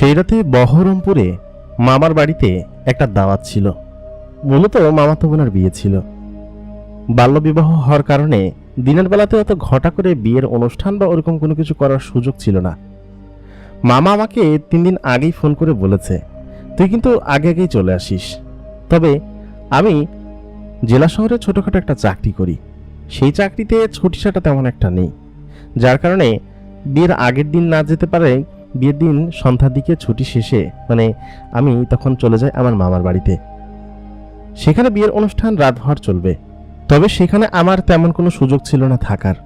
সেই রাতে বহরমপুরে মামার বাড়িতে একটা দাওয়াত ছিল। মূলত মামাতো বোনের বিয়ে ছিল। বাল্যবিবাহ হওয়ার কারণে দিনের বেলাতে অত ঘটা করে বিয়ের অনুষ্ঠান বা ওরকম কোনো কিছু করার সুযোগ ছিল না। মামা আমাকে 3 দিন আগেই ফোন করে বলেছে, তুই কিন্তু আগে আগেই চলে আসিস। তবে আমি জেলা শহরে ছোটোখাটো একটা চাকরি করি, সেই চাকরিতে ছুটিছাটা তেমন একটা নেই, যার কারণে বিয়ের আগের দিন না যেতে পারে বিয়ের দিন সন্ধ্যার দিকে ছুটি শেষে আমি তখন চলে যাই আমার মামার বাড়িতে। সেখানে বিয়ের অনুষ্ঠান রাতভর চলবে। তবে সেখানে আমার তেমন কোনো সুযোগ ছিল না থাকার,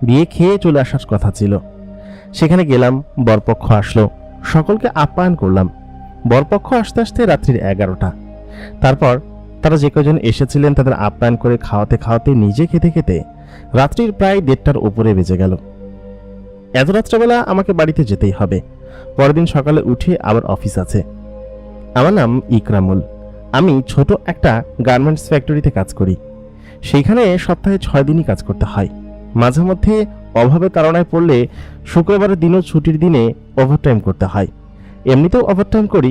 বিয়ে খেয়ে চলে আসার কথা ছিল। সেখানে গেলাম, বরপক্ষ আসলো, সকলকে আপ্যায়ন করলাম। বরপক্ষ আসতে আসতে রাত্রির 11টা। তারপর তারা যে কজন এসেছিলেন তাদের আপ্যায়ন করে খাওয়াতে খাওয়াতে নিজে খেতে খেতে রাত্রির প্রায় 1:30টার উপরে বেজে গেল। এত রাত্রেবেলা আমাকে বাড়িতে যেতেই হবে। পরের দিন সকালে উঠে আবার অফিস আছে। আমার নাম ইকরামুল। আমি ছোট একটা গার্মেন্টস ফ্যাক্টরিতে কাজ করি। সেইখানে সপ্তাহে 6 দিনই কাজ করতে হয়। মাঝে মধ্যে অভাবে তাড়নায় পড়লে শুক্রবারের দিনও ছুটির দিনে ওভারটাইম করতে হয়। এমনিতেও ওভারটাইম করি।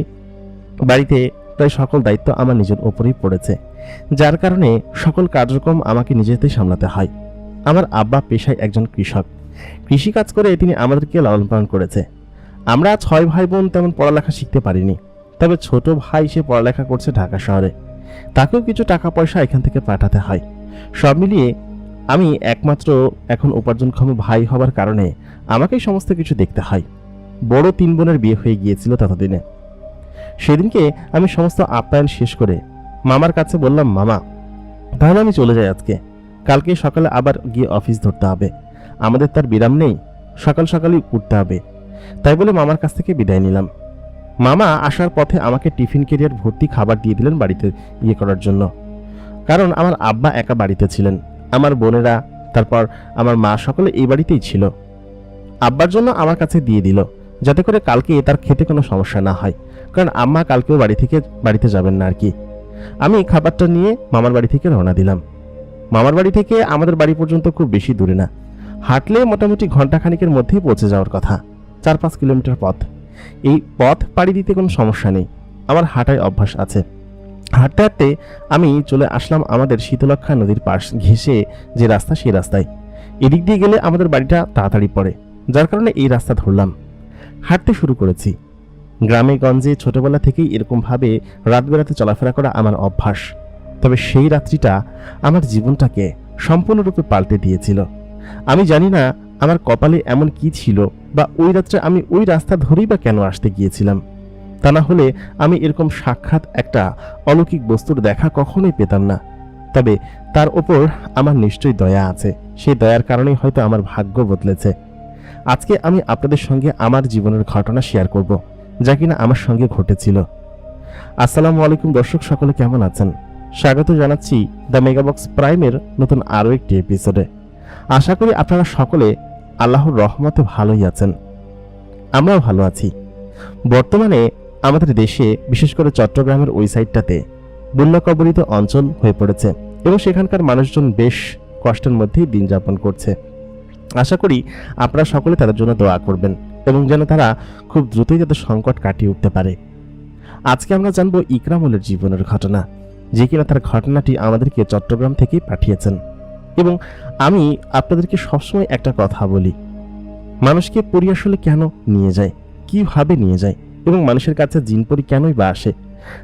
বাড়িতে প্রায় সকল দায়িত্ব আমার নিজের ওপরেই পড়েছে, যার কারণে সকল কার্যক্রম আমাকে নিজেতেই সামলাতে হয়। আমার আব্বা পেশায় একজন কৃষক। কৃষি কাজ করে তিনি আমাদেরকে লালন পালন করেছে। আমরা 6 ভাই বোন তেমন পড়ালেখা শিখতে পারিনি। তবে ছোট ভাই সে পড়ালেখা করছে ঢাকা শহরে, তাকেও কিছু টাকা পয়সা এখান থেকে পাঠাতে হয়। সব মিলিয়ে আমি একমাত্র এখন উপার্জনক্ষম ভাই হবার কারণে আমাকেই সমস্ত কিছু দেখতে হয়। বড় 3 বোনের বিয়ে হয়ে গিয়েছিল ততদিনে। সেদিনকে আমি সমস্ত আপ্যায়ন শেষ করে মামার কাছে বললাম, মামা তাহলে আমি চলে যাই আজকে, কালকে সকালে আবার গিয়ে অফিস ধরতে হবে, আমাদের তার বিরাম নেই, সকাল সকালই উঠতে হবে। তাই বলে মামার কাছ থেকে বিদায় নিলাম। মামা আসার পথে আমাকে টিফিন ক্যারিয়ার ভর্তি খাবার দিয়ে দিলেন বাড়িতে করার জন্য। কারণ আমার আব্বা একা বাড়িতে ছিলেন, আমার বোনেরা তারপর আমার মা সকলে এই বাড়িতেই ছিল। আব্বার জন্য আমার কাছে দিয়ে দিল, যাতে করে কালকে তার খেতে কোনো সমস্যা না হয়, কারণ আম্মা কালকেও বাড়িতে যাবেন না আর কি। আমি খাবারটা নিয়ে মামার বাড়ি থেকে রওনা দিলাম। মামার বাড়ি থেকে আমাদের বাড়ি পর্যন্ত খুব বেশি দূরে না, হাঁটলে মোটামুটি ঘন্টাখানিকের মধ্যেই পৌঁছে যাওয়ার কথা। 4-5 কিলোমিটার পথ। এই পথ পাড়ি দিতে কোনো সমস্যা নেই, আমার হাঁটায় অভ্যাস আছে। হাঁটতে হাঁটতে আমি চলে আসলাম আমাদের শীতলক্ষা নদীর পাশ ঘেঁষে যে রাস্তা, সেই রাস্তায়। এদিক দিয়ে গেলে আমাদের বাড়িটা তাড়াতাড়ি পড়ে, যার কারণে এই রাস্তা ধরলাম। হাঁটতে শুরু করেছি। গ্রামে গঞ্জে ছোটবেলা থেকেই এরকমভাবে রাত বেড়াতে চলাফেরা করা আমার অভ্যাস। তবে সেই রাত্রিটা আমার জীবনটাকে সম্পূর্ণরূপে পাল্টে দিয়েছিল। আমি জানি না আমার কপালে এমন কি ছিল, বা ওই রাত্রে আমি ওই রাস্তা ধরেই বা কেন আসতে গিয়েছিলাম। তা না হলে আমি এরকম সাক্ষাৎ একটা অলৌকিক বস্তুর দেখা কখনোই পেতাম না। তবে তার ওপর আমার নিশ্চয়ই দয়া আছে, সেই দয়ার কারণেই হয়তো আমার ভাগ্য বদলেছে। আজকে আমি আপনাদের সঙ্গে আমার জীবনের ঘটনা শেয়ার করব, যা কিনা আমার সঙ্গে ঘটেছিল। আসসালামু আলাইকুম দর্শক, সকলে কেমন আছেন? স্বাগত জানাচ্ছি দ্য মেগাবক্স প্রাইমের নতুন আরও একটি এপিসোডে। আশা করি আপনারা সকলে আল্লাহর রহমতে ভালোই আছেন। আমরাও ভালো আছি। বর্তমানে আমাদের দেশে, বিশেষ করে চট্টগ্রামের ওই সাইডটাতে বন্যা কবলিত অঞ্চল হয়ে পড়েছে এবং সেখানকার মানুষজন বেশ কষ্টের মধ্যেই দিন যাপন করছে। আশা করি আপনারা সকলে তাদের জন্য দোয়া করবেন এবং যেন তারা খুব দ্রুতই তাদের সংকট কাটিয়ে উঠতে পারে। আজকে আমরা জানবো ইকরামুলের জীবনের ঘটনা, যে কিনা তার ঘটনাটি আমাদেরকে চট্টগ্রাম থেকেই পাঠিয়েছেন। এবং আমি আপনাদেরকে সবসময় একটা কথা বলি, মানুষকে পরি আসলে কেন নিয়ে যায়, কিভাবে নিয়ে যায়, এবং মানুষের কাছে জিনপরি কেনই বা আসে?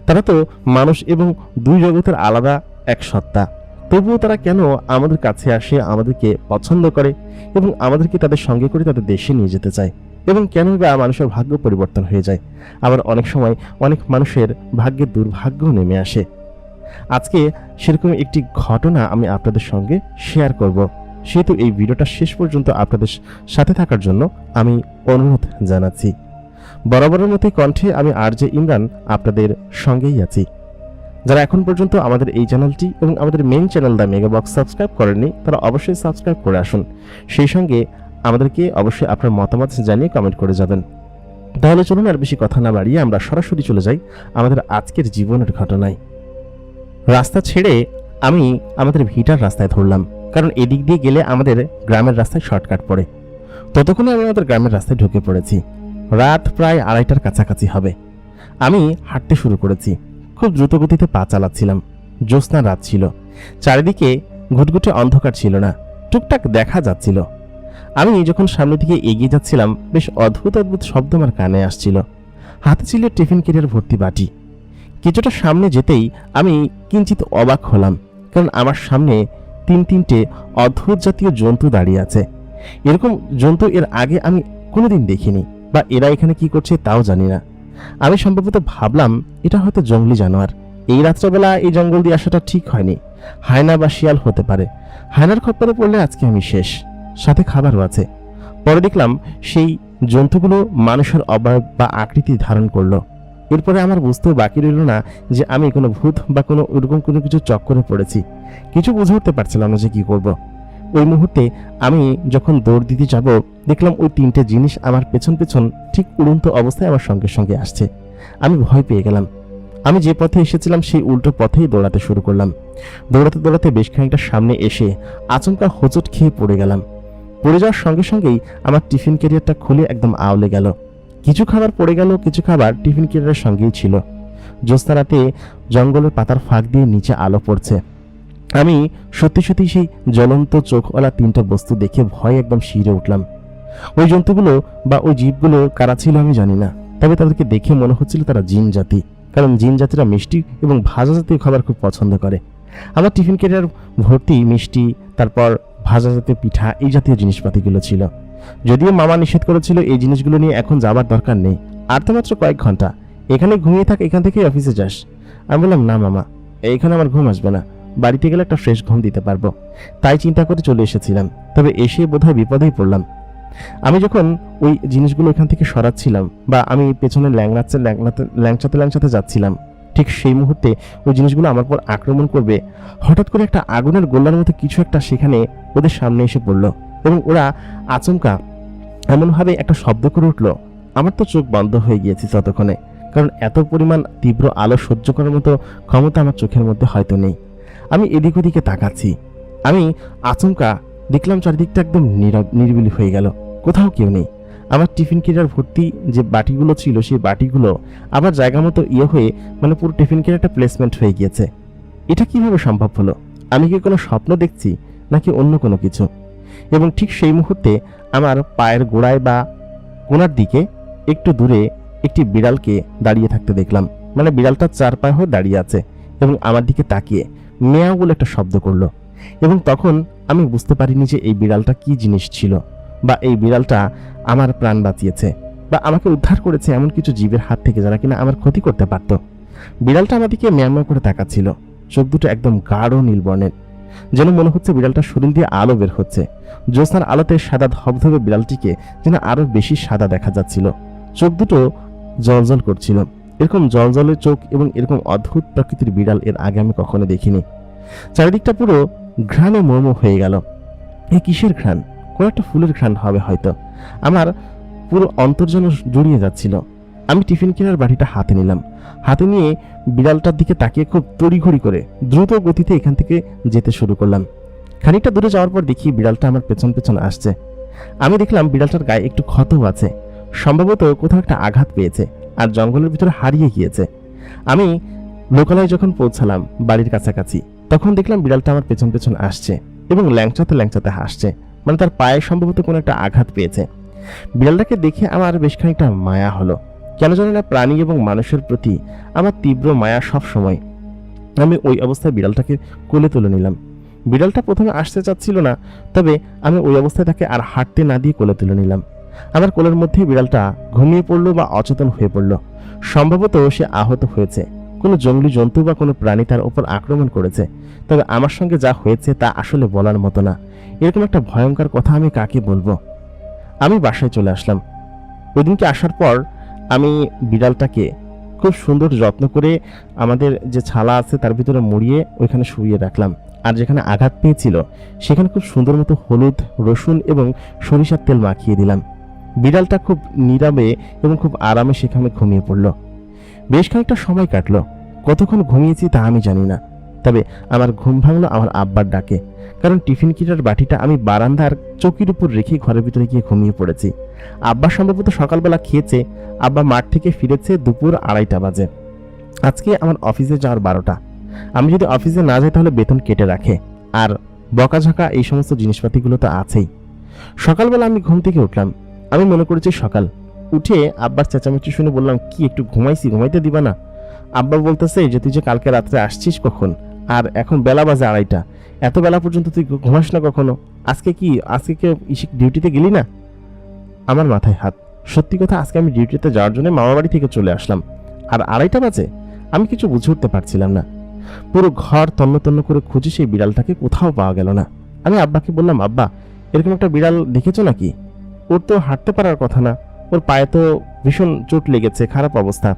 তারা তো মানুষ এবং 2 জগতের আলাদা এক সত্তা, তবুও তারা কেন আমাদের কাছে আসে, আমাদেরকে পছন্দ করে এবং আমাদেরকে তাদের সঙ্গে করে তাদের দেশে নিয়ে যেতে চায়? এবং কেনই বা মানুষের ভাগ্য পরিবর্তন হয়ে যায়? আবার অনেক সময় অনেক মানুষের ভাগ্যে দুর্ভাগ্য নেমে আসে। আজকে সেরকম একটি ঘটনা আমি আপনাদের সঙ্গে শেয়ার করব। সেহেতু এই ভিডিওটা শেষ পর্যন্ত আপনাদের সাথে থাকার জন্য আমি অনুরোধ জানাচ্ছি। বরাবরের মতোই কণ্ঠে আমি আরজে ইমরান আপনাদের সঙ্গেই আছি। যারা এখন পর্যন্ত আমাদের এই চ্যানেলটি এবং আমাদের মেইন চ্যানেল দ্য মেগাবক্স সাবস্ক্রাইব করেননি, তারা অবশ্যই সাবস্ক্রাইব করে আসুন। সেই সঙ্গে আমাদেরকে অবশ্যই আপনার মতামত জানিয়ে কমেন্ট করে যাবেন। তাহলে চলুন আর বেশি কথা না বাড়িয়ে আমরা সরাসরি চলে যাই আমাদের আজকের জীবনের ঘটনায়। রাস্তা ছেড়ে আমি আমাদের ভিটার রাস্তায় ধরলাম, কারণ এদিক দিয়ে গেলে আমাদের গ্রামের রাস্তায় শর্টকাট পড়ে। ততক্ষণে আমি আমাদের গ্রামের রাস্তায় ঢুকে পড়েছি। রাত প্রায় 2:30টার কাছাকাছি হবে। আমি হাঁটতে শুরু করেছি। খুব দ্রুত গতিতে পা চালাচ্ছিলাম। জ্যোৎস্নার রাত ছিল, চারিদিকে ঘুটঘুটে অন্ধকার ছিল না, টুকটাক দেখা যাচ্ছিল। আমি যখন সামনের দিকে এগিয়ে যাচ্ছিলাম, বেশ অদ্ভুত অদ্ভুত শব্দ আমার কানে আসছিল। হাতে ছিল টিফিন ক্যারিয়ার ভর্তি বাটি। কিছুটা সামনে যেতেই আমি কিঞ্চিত অবাক হলাম, কারণ আমার সামনে তিনটে অদ্ভুত জাতীয় জন্তু দাঁড়িয়ে আছে। এরকম জন্তু এর আগে আমি কোনোদিন দেখিনি, বা এরা এখানে কি করছে তাও জানি না। আমি সম্ভবত ভাবলাম এটা হয়তো জঙ্গলি জানোয়ার। এই রাত্রেবেলা এই জঙ্গল দিয়ে আসাটা ঠিক হয়নি। হায়না বা শিয়াল হতে পারে। হায়নার খপ্পরে পড়লে আজকে আমি শেষ, সাথে খাবারও আছে। পরে দেখলাম সেই জন্তুগুলো মানুষের অবয়ব বা আকৃতি ধারণ করলো। এরপরে আমার বুঝতেও বাকি রইল না যে আমি কোনো ভূত বা কোনো ওরকম কোনো কিছু চক্করে পড়েছি। কিছু বুঝে উঠতে পারছিলাম না যে কি করব। ওই মুহূর্তে আমি যখন দৌড় দিতে যাব, দেখলাম ওই 3টে জিনিস আমার পেছন পেছন ঠিক উড়ন্ত অবস্থায় আমার সঙ্গে সঙ্গে আসছে। আমি ভয় পেয়ে গেলাম। আমি যে পথে এসেছিলাম সেই উল্টো পথেই দৌড়াতে শুরু করলাম। দৌড়াতে দৌড়াতে বেশ খানিকটা সামনে এসে আচমকা হোঁচট খেয়ে পড়ে গেলাম। পড়ে যাওয়ার সঙ্গে সঙ্গেই আমার টিফিন ক্যারিয়ারটা খুলে একদম আউলে গেল। কিছু খাবার পড়ে গেল, কিছু খাবার টিফিন ক্যারিয়ারের সঙ্গেই ছিল। জ্যোৎস্না রাতে জঙ্গলের পাতার ফাঁক দিয়ে নিচে আলো পড়ছে। আমি সত্যি সত্যি সেই জ্বলন্ত চোখওয়ালা 3টা বস্তু দেখে ভয়ে একদম শিরে উঠলাম। ওই জন্তুগুলো বা ওই জীবগুলো কারা ছিল আমি জানি না, তবে তাদেরকে দেখে মনে হচ্ছিল তারা জিন জাতি, কারণ জিন জাতিরা মিষ্টি এবং ভাজা জাতীয় খাবার খুব পছন্দ করে। আমার টিফিন ক্যারিয়ার ভর্তি মিষ্টি, তারপর ভাজা জাতীয় পিঠা, এই জাতীয় জিনিসপাতিগুলো ছিল। যদিও মামা নিষেধ করেছিল এই জিনিসগুলো নিয়ে এখন যাবার দরকার নেই, আর তো মাত্র কয়েক ঘন্টা, এখানে ঘুমিয়ে থাক, এখান থেকে অফিসে যাস। আমি বললাম, না মামা, এইখানে আমার ঘুম আসবে না, বাড়িতে গেলে একটা ফ্রেশ ঘুম দিতে পারবো। তাই চিন্তা করে চলে এসেছিলাম, তবে এসে বোধহয় বিপদেই পড়লাম। আমি যখন ওই জিনিসগুলো এখান থেকে সরাচ্ছিলাম বা আমি পেছনে ল্যাংচাতে যাচ্ছিলাম, ঠিক সেই মুহূর্তে ওই জিনিসগুলো আমার পর আক্রমণ করবে। হঠাৎ করে একটা আগুনের গোলার মতো কিছু একটা সেখানে ওদের সামনে এসে পড়লো এবং ওরা আচমকা এমনভাবে একটা শব্দ করে উঠলো। আমার তো চোখ বন্ধ হয়ে গিয়েছে ততক্ষণে, কারণ এত পরিমাণ তীব্র আলো সহ্য করার মতো ক্ষমতা আমার চোখের মধ্যে হয়তো নেই। আমি এদিক ওদিকে তাকাচ্ছি। আমি আচমকা দেখলাম চারিদিকটা একদম নিরিবিলি হয়ে গেল, কোথাও কেউ নেই। আমার টিফিন ক্যারিয়ার ভর্তি যে বাটিগুলো ছিল সেই বাটিগুলো আবার জায়গা মতো হয়ে মানে পুরো টিফিন ক্যারিয়ারটা প্লেসমেন্ট হয়ে গিয়েছে। এটা কিভাবে সম্ভব হলো? আমি কি কোনো স্বপ্ন দেখছি নাকি অন্য কোনো কিছু? এবং ঠিক সেই মুহূর্তে আমার পায়ের গোড়ায় বা কোনার দিকে একটু দূরে একটি বিড়ালকে দাঁড়িয়ে থাকতে দেখলাম। মানে বিড়ালটা 4 পায়ে হয়ে দাঁড়িয়ে আছে এবং আমার দিকে তাকিয়ে মেয়াও বলে একটা শব্দ করলো। এবং তখন আমি বুঝতে পারিনি যে এই বিড়ালটা কি জিনিস ছিল, বা এই বিড়ালটা আমার প্রাণ বাঁচিয়েছে বা আমাকে উদ্ধার করেছে এমন কিছু জীবের হাত থেকে যারা কিনা আমার ক্ষতি করতে পারত। বিড়ালটা আমাদিকে ম্যাও করে তাকাচ্ছিল, চোখ দুটো একদম গাঢ় নীল বর্ণের, যেন মনে হচ্ছে বিড়ালটার শরীর দিয়ে আলো বের হচ্ছে। জ্যোৎস্নার আলোতে সাদা ধবধবে বিড়ালটিকে যেন আরো বেশি সাদা দেখা যাচ্ছিল। চোখ দুটো জলজল করছিল। এরকম জলজলের চোখ এবং এরকম অদ্ভুত প্রকৃতির বিড়াল এর আগে আমি কখনো দেখিনি। চারিদিকটা পুরো ঘ্রাণে মর্ম হয়ে গেল। এ কিসের ঘ্রাণ? কোন একটা ফুলের ঘ্রাণ হবে হয়তো। আমার পুরো অন্তর্জন জড়িয়ে যাচ্ছিল। আমি টিফিন কেনার বাটিটা হাতে নিলাম। হাতে নিয়ে বিড়ালটার দিকে তাকিয়ে খুব তড়িঘড়ি করে দ্রুত গতিতে এখান থেকে যেতে শুরু করলাম। খানিকটা দূরে যাওয়ার পর দেখি বিড়ালটা আমার পেছন পেছন আসছে। আমি দেখলাম বিড়ালটার গায়ে একটু ক্ষতও আছে, সম্ভবত কোথাও একটা আঘাত পেয়েছে আর জঙ্গলের ভিতরে হারিয়ে গিয়েছে। আমি লোকালয়ে যখন পৌঁছালাম বাড়ির কাছাকাছি, তখন দেখলাম বিড়ালটা আমার পেছন পেছন আসছে এবং ল্যাংচাতে হাসছে। মানে তার পায়ে সম্ভবত কোনো একটা আঘাত পেয়েছে। বিড়ালটাকে দেখে আমার বেশ খানিকটা মায়া হলো। কেন জানি না, প্রাণী এবং মানুষের প্রতি আমার তীব্র মায়া সব সময়। আমি ওই অবস্থায় বিড়ালটাকে কোলে তুলে নিলাম। বিড়ালটা প্রথমে আসতে চাচ্ছিল না, তবে আমি ওই অবস্থায় তাকে আর হাঁটতে না দিয়ে কোলে তুলে নিলাম। আমার কোলের মধ্যেই বিড়ালটা ঘুমিয়ে পড়লো বা অচেতন হয়ে পড়লো। সম্ভবত সে আহত হয়েছে, কোনো জঙ্গলি জন্তু বা কোনো প্রাণী তার উপর আক্রমণ করেছে। তবে আমার সঙ্গে যা হয়েছে তা আসলে বলার মতো না। এরকম একটা ভয়ঙ্কর কথা আমি কাকে বলবো? আমি বাসায় চলে আসলাম। ওই দিনকে আসার পর আমি বিড়ালটাকে খুব সুন্দর যত্ন করে আমাদের যে ছালা আছে তার ভিতরে মুড়িয়ে ওইখানে শুইয়ে রাখলাম। আর যেখানে আঘাত পেয়েছিল সেখানে খুব সুন্দর মতো হলুদ, রসুন এবং সরিষার তেল মাখিয়ে দিলাম। বিড়ালটা খুব নীরবে এবং খুব আরামে সেখানে ঘুমিয়ে পড়ল। বেশ খানিকটা সময় কাটলো। কতক্ষণ ঘুমিয়েছি তা আমি জানি না। তবে আমার ঘুম ভাঙলো আমার আব্বার ডাকে, কারণ টিফিন কিটার বাটিটা আমি বারান্দার চৌকির উপর রেখে ঘরের ভিতরে গিয়ে ঘুমিয়ে পড়েছি। আব্বা সম্ভবত সকালবেলা খেয়েছে। আব্বা মাঠ থেকে ফিরেছে দুপুর 2:30 বাজে। আজকে আমার অফিসে যাওয়ার 12টা। আমি যদি অফিসে না যাই তাহলে বেতন কেটে রাখে, আর বকাঝকা এই সমস্ত জিনিসপাতিগুলো তো আছেই। সকালবেলা আমি ঘুম থেকে উঠলাম। আমি মনে করেছি সকাল। উঠে আব্বার চেঁচামেচি শুনে বললাম, কি একটু ঘুমাইছি, ঘুমাইতে দিবা না? আব্বা বলতেছে যে তুই যে কালকে রাত্রে আসছিস কখন, আর এখন বেলা বাজে 2:30, এত বেলা পর্যন্ত তুই ঘুমাস না কখনো? আজকে কেউ ডিউটিতে গেলি না? আমার মাথায় হাত। সত্যি কথা, আজকে আমি ডিউটিতে যাওয়ার জন্য মামা বাড়ি থেকে চলে আসলাম, আর 2:30 বাজে? আমি কিছু বুঝে উঠতে পারছিলাম না। পুরো ঘর তন্ন তন্ন করে খুঁজি, সেই বিড়ালটাকে কোথাও পাওয়া গেল না। আমি আব্বাকে বললাম, আব্বা, এরকম একটা বিড়াল দেখেছো নাকি? ওর তো হাঁটতে পারার কথা না, ওর পায়ে তো ভীষণ চোট লেগেছে, খারাপ অবস্থা।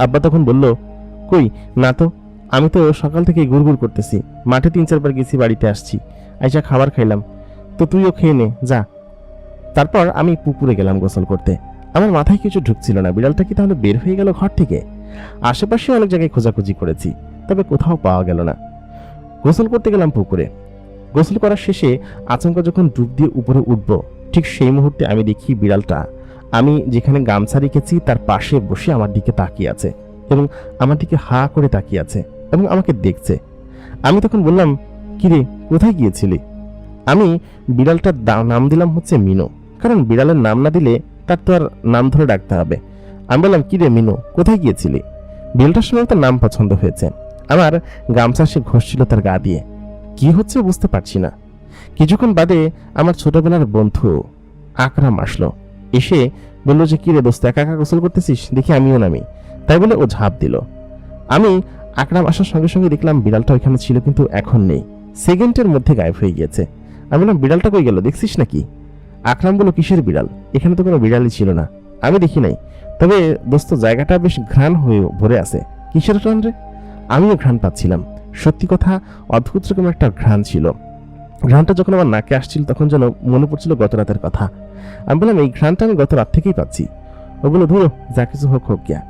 আব্বা তখন বলল, কই না তো, আমি তো সকাল থেকে গুড়গুড় করতেছি, মাঠে 3-4 বার গেছি, বাড়িতে আসছি, আইসা খাবার খাইলাম, তো তুইও খেয়ে নে যা। তারপর আমি পুকুরে গেলাম গোসল করতে। আমার মাথায় কিছু ঢুকছিল না, বিড়ালটা কি তাহলে বের হয়ে গেল ঘর থেকে? আশেপাশে অনেক জায়গায় খোঁজাখুঁজি করেছি, তবে কোথাও পাওয়া গেল না। গোসল করতে গেলাম পুকুরে। গোসল করার শেষে আচমকা যখন ডুব দিয়ে উপরে উঠব, ঠিক সেই মুহূর্তে আমি দেখি বিড়ালটা আমি যেখানে গামছা রেখেছি তার পাশে বসে আমার দিকে তাকিয়ে আছে, এবং আমার দিকে হা করে তাকিয়ে আছে, এবং আমাকে দেখছে। আমি তখন বললাম, কিরে, কোথায় গিয়েছিলি? আমি বিড়ালটার নাম দিলাম হচ্ছে মিনু, কারণ বিড়ালের নাম না দিলে তার তো আর নাম ধরে ডাকতে হবে। আমি বললাম, কিরে মিনু, কোথায় গিয়েছিলি? বিড়ালটার সঙ্গে তার নাম পছন্দ হয়েছে। আমার গামছা সে ঘষছিল তার গা দিয়ে। কি হচ্ছে বুঝতে পারছি না। কিছুক্ষণ বাদে আমার ছোটবেলার বন্ধু আকরাম আসলো। এসে বললো যে, কিরে দোস্ত, একা একা গোসল করতেছিস, দেখি আমিও নামি। তাই বলে ও ঝাঁপ দিল। আমি আকরাম আসার সঙ্গে সঙ্গে দেখলাম বিড়ালটা ওইখানে ছিল, কিন্তু এখন নেই, সেকেন্ডের মধ্যে গায়েব হয়ে গিয়েছে। আমি বললাম, বিড়ালটা কই গেল, দেখছিস নাকি? আকরাম বলল, কিসের বিড়াল? এখানে তো কোনো বিড়ালই ছিল না, আমি দেখি নাই। তবে দোস্ত, জায়গাটা বেশ ঘ্রাণ হয়ে ভরে আছে। কিসের ঘ্রাণ রে? আমিও ঘ্রাণ পাচ্ছিলাম। সত্যি কথা, অদ্ভুত রকম একটা ঘ্রাণ ছিল। ঘ্রাণটা যখন আমার নাকে আসছিল তখন যেন মনে পড়ছিল গত রাতের কথা। আমি বললাম, এই ঘ্রাণটা আমি গত রাত থেকেই পাচ্ছি। ও বললো, ধরো, যা কিছু হোক হোক গিয়া।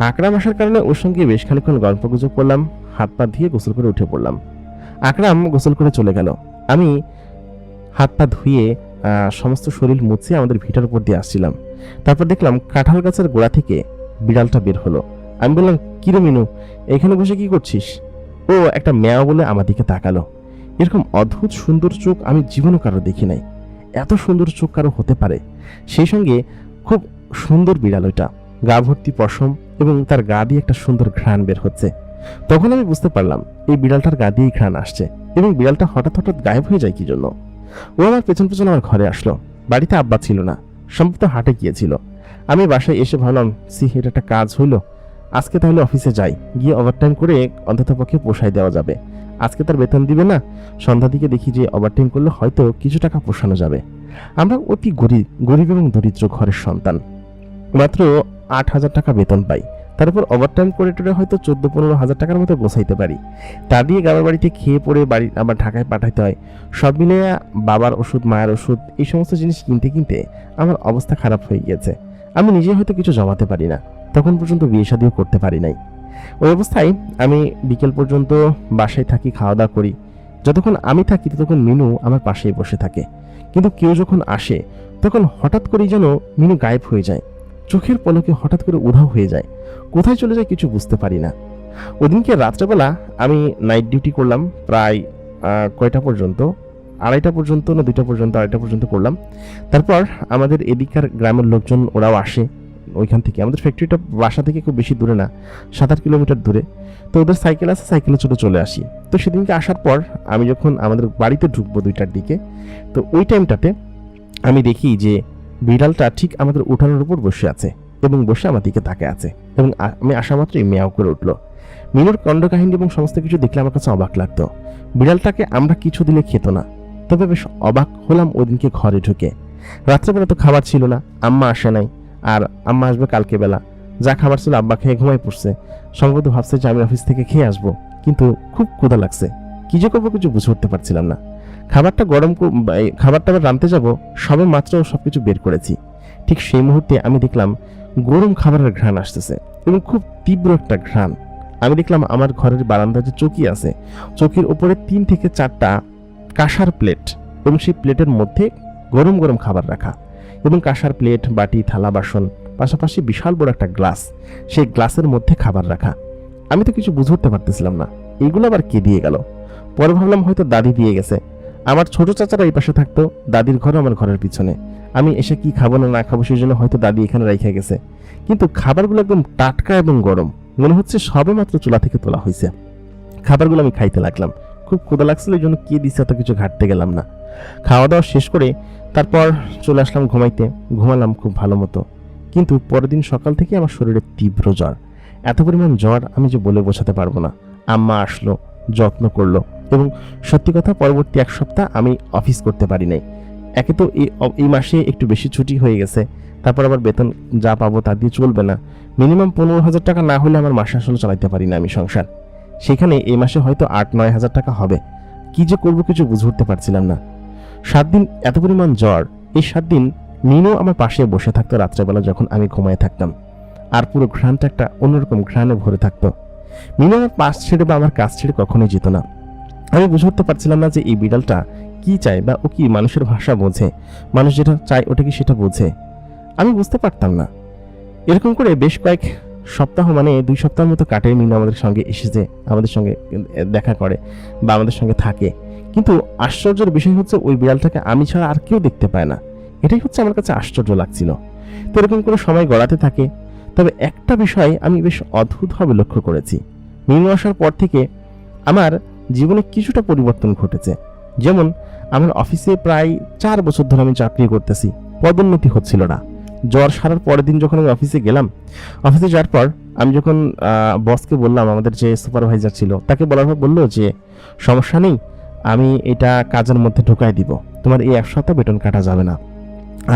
আকরাম আসার কারণে ওর সঙ্গে বেশ খানিকক্ষণ গল্প গুজব করলাম, হাত পা ধুয়ে গোসল করে উঠে পড়লাম। আকরাম গোসল করে চলে গেল। আমি হাত পা ধুয়ে সমস্ত শরীর মুছে আমাদের ভিটার উপর দিয়ে আসছিলাম। তারপর দেখলাম কাঁঠাল গাছের গোড়া থেকে বিড়ালটা বের হলো। আমি বললাম, কিরে মিনু, এখানে বসে কি করছিস? ও একটা ম্যাও বলে আমার দিকে তাকালো। এরকম অদ্ভুত সুন্দর চোখ আমি জীবনও কারো দেখি নাই। এত সুন্দর চোখ কারো হতে পারে? সেই সঙ্গে খুব সুন্দর বিড়াল ওইটা, গা ভর্তি পশম, এবং তার গা দিয়ে একটা সুন্দর ঘ্রাণ বের হচ্ছে। তখন আমি বুঝতে পারলাম এই বিড়ালটার গা দিয়েই ঘ্রাণ আসছে, এবং বিড়ালটা হঠাৎ হঠাৎ গায়েব হয়ে যায় কি জন্য। ও আমার পেছন পেছন আমার ঘরে আসলো। বাড়িতে আব্বা ছিল না, সম্ভবত হাটে গিয়েছিল। আমি বাসায় এসে ভাবলাম, এটা একটা কাজ হইলো, আজকে তাহলে অফিসে যাই, গিয়ে ওভারটাইম করে অন্ততপক্ষে পোষায় দেওয়া যাবে। আজকে তার বেতন দিবে না, সন্ধ্যার দিকে দেখি যে ওভারটাইম করলে হয়তো কিছু টাকা পোষানো যাবে। আমরা অতি গরিব এবং দরিদ্র ঘরের সন্তান, মাত্র 8,000 টাকা বেতন পাই। তারপর ওভারটাইম করে টোরে হয়তো 14-15 হাজার টাকার মতো গোছাইতে পারি। তা দিয়ে গ্রামের বাড়িতে খেয়ে পড়ে বাড়ি আবার ঢাকায় পাঠাইতে হয়। সব মিলে বাবার ওষুধ, মায়ের ওষুধ, এই সমস্ত জিনিস কিনতে কিনতে আমার অবস্থা খারাপ হয়ে গিয়েছে। আমি নিজে হয়তো কিছু জমাতে পারি না, তখন পর্যন্ত বিয়ে শাদিও করতে পারি নাই। ওই অবস্থায় আমি বিকেল পর্যন্ত বাসায় থাকি, খাওয়া দাওয়া করি। যতক্ষণ আমি থাকি ততক্ষণ মিনু আমার পাশেই বসে থাকে, কিন্তু কেউ যখন আসে তখন হঠাৎ করেই যেন মিনু গায়েব হয়ে যায়, চোখের পলকে হঠাৎ করে উধাও হয়ে যায়, কোথায় চলে যায় কিছু বুঝতে পারি না। ওদিনকে রাত্রেবেলা আমি নাইট ডিউটি করলাম প্রায় কয়টা পর্যন্ত, 2:30 পর্যন্ত না 2টা পর্যন্ত, 2:30 পর্যন্ত করলাম। তারপর আমাদের এদিককার গ্রামের লোকজন ওরাও আসে। ওইখান থেকে আমাদের ফ্যাক্টরিটা বাসা থেকে খুব বেশি দূরে না, 7-8 কিলোমিটার দূরে। তো ওদের সাইকেল আছে, সাইকেলে চলে আসি। তো সেদিনকে আসার পর আমি যখন আমাদের বাড়িতে ঢুকবো 2টার দিকে, তো ওই টাইমটাতে আমি দেখি যে বিড়ালটা ঠিক আমাদের উঠানোর উপর বসে আছে, এবং বসে আমার দিকে তাকিয়ে আছে, এবং আমি আসা মাত্রই মেয়াও করে উঠলো। মিনুর কাহিনী এবং সমস্ত কিছু দেখলে আমার কাছে অবাক লাগতো। বিড়ালটাকে আমরা কিছু দিলে খেত না, তবে বেশ অবাক হলাম ওদিনকে ঘরে ঢুকে। রাত্রেবেলা তো খাবার ছিল না, আম্মা আসে নাই, আর আম্মা আসবে কালকে বেলা। যা খাবার ছিল আব্বা খেয়ে ঘুমাই পড়ছে। সম্ভবত ভাবছে যে আমি অফিস থেকে খেয়ে আসবো, কিন্তু খুব ক্ষুধা লাগছে, কি যে করবো কিছু বুঝে উঠতে পারছিলাম না। খাবারটা আবার রাঁধতে যাবো, সবে মাত্র সবকিছু বের করেছি। ঠিক সেই মুহূর্তে আমি দেখলাম গরম খাবারের ঘ্রাণ আসতেছে, এবং খুব তীব্র একটা ঘ্রাণ। আমি দেখলাম আমার ঘরের বারান্দায় যে চৌকি আছে, চৌকির উপরে 3 থেকে 4টা কাঁসার প্লেট, এবং সেই প্লেটের মধ্যে গরম গরম খাবার রাখা, এবং কাঁসার প্লেট, বাটি, থালা, বাসন, পাশাপাশি বিশাল বড় একটা গ্লাস, সেই গ্লাসের মধ্যে খাবার রাখা। আমি তো কিছু বুঝে উঠতে পারতেছিলাম না, এইগুলো আবার কে দিয়ে গেল। পরে ভাবলাম হয়তো দাদি দিয়ে গেছে। আমার ছোট চাচারা এই পাশে থাকতো, দাদির ঘর আমার ঘরের পিছনে। আমি এসে কি খাবো না না খাবো সেই জন্য হয়তো দাদি এখানে রেখে গেছে, কিন্তু খাবারগুলো একদম টাটকা এবং গরম, মনে হচ্ছে সবে মাত্র চুলা থেকে তোলা হয়েছে। খাবারগুলো আমি খাইতে লাগলাম, খুব ক্ষুধা লাগছিল, এই জন্য কি দিচ্ছে এত কিছু ঘাটতে গেলাম না। খাওয়া দাওয়া শেষ করে তারপর চলে আসলাম ঘুমাইতে। ঘুমালাম খুব ভালো মতো, কিন্তু পরের দিন সকাল থেকে আমার শরীরে তীব্র জ্বর। এত পরিমাণ জ্বর আমি যে বলে বোঝাতে পারবো না। আম্মা আসলো, যত্ন করলো, এবং সত্যি কথা পরবর্তী 1 সপ্তাহ আমি অফিস করতে পারি নাই। একে তো এই মাসে একটু বেশি ছুটি হয়ে গেছে, তারপর আবার বেতন যা পাবো তা দিয়ে চলবে না। মিনিমাম 15,000 টাকা না হলে আমার মাসে আসলে চালাইতে পারি না আমি সংসার। সেখানে এই মাসে হয়তো 8-9 হাজার টাকা হবে। কি যে করবো কিছু বুঝে উঠতে পারছিলাম না। 7 দিন এত পরিমাণ জ্বর। এই 7 দিন মিনু আমার পাশে বসে থাকতো রাত্রেবেলা যখন আমি ঘুমায় থাকতাম, আর পুরো ঘ্রাণটা একটা অন্যরকম ঘ্রাণে ভরে থাকতো। মিনু আমার পাশ ছেড়ে বা আমার কাছ ছেড়ে কখনোই যেত না। আমি বুঝে উঠতে পারছিলাম না যে এই বিড়ালটা কি চায়, বা ও কি মানুষের ভাষা বোঝে, মানুষ যেটা চায় ওটা কি সেটা বোঝে, আমি বুঝতে পারতাম না। এরকম করে বেশ কয়েক সপ্তাহ, মানে 2 সপ্তাহের মতো কাটে। মিনু আমাদের সঙ্গে এসেছে, আমাদের সঙ্গে দেখা করে বা আমাদের সঙ্গে থাকে, কিন্তু আশ্চর্যের বিষয় হচ্ছে ওই বিড়ালটাকে আমি ছাড়া আর কেউ দেখতে পায় না। এটাই হচ্ছে আমার কাছে আশ্চর্য লাগছিল। তো এরকম করে সময় গড়াতে থাকে। তবে একটা বিষয় আমি বেশ অদ্ভুতভাবে লক্ষ্য করেছি, মিনু আসার পর থেকে আমার জীবনে কিছুটা পরিবর্তন ঘটেছে। যেমন আমার অফিসে প্রায় 4 বছর ধরে আমি চাকরি করতেছি, পদোন্নতি হচ্ছিল না। জ্বর সারার পরের দিন যখন আমি অফিসে গেলাম, অফিসে যাওয়ার পর আমি যখন বসকে বললাম, আমাদের যে সুপারভাইজার ছিল তাকে বলার পর বললো যে সমস্যা নেই, আমি এটা কাজের মধ্যে ঢুকাই দিব, তোমার এই 1 সপ্তাহ বেতন কাটা যাবে না,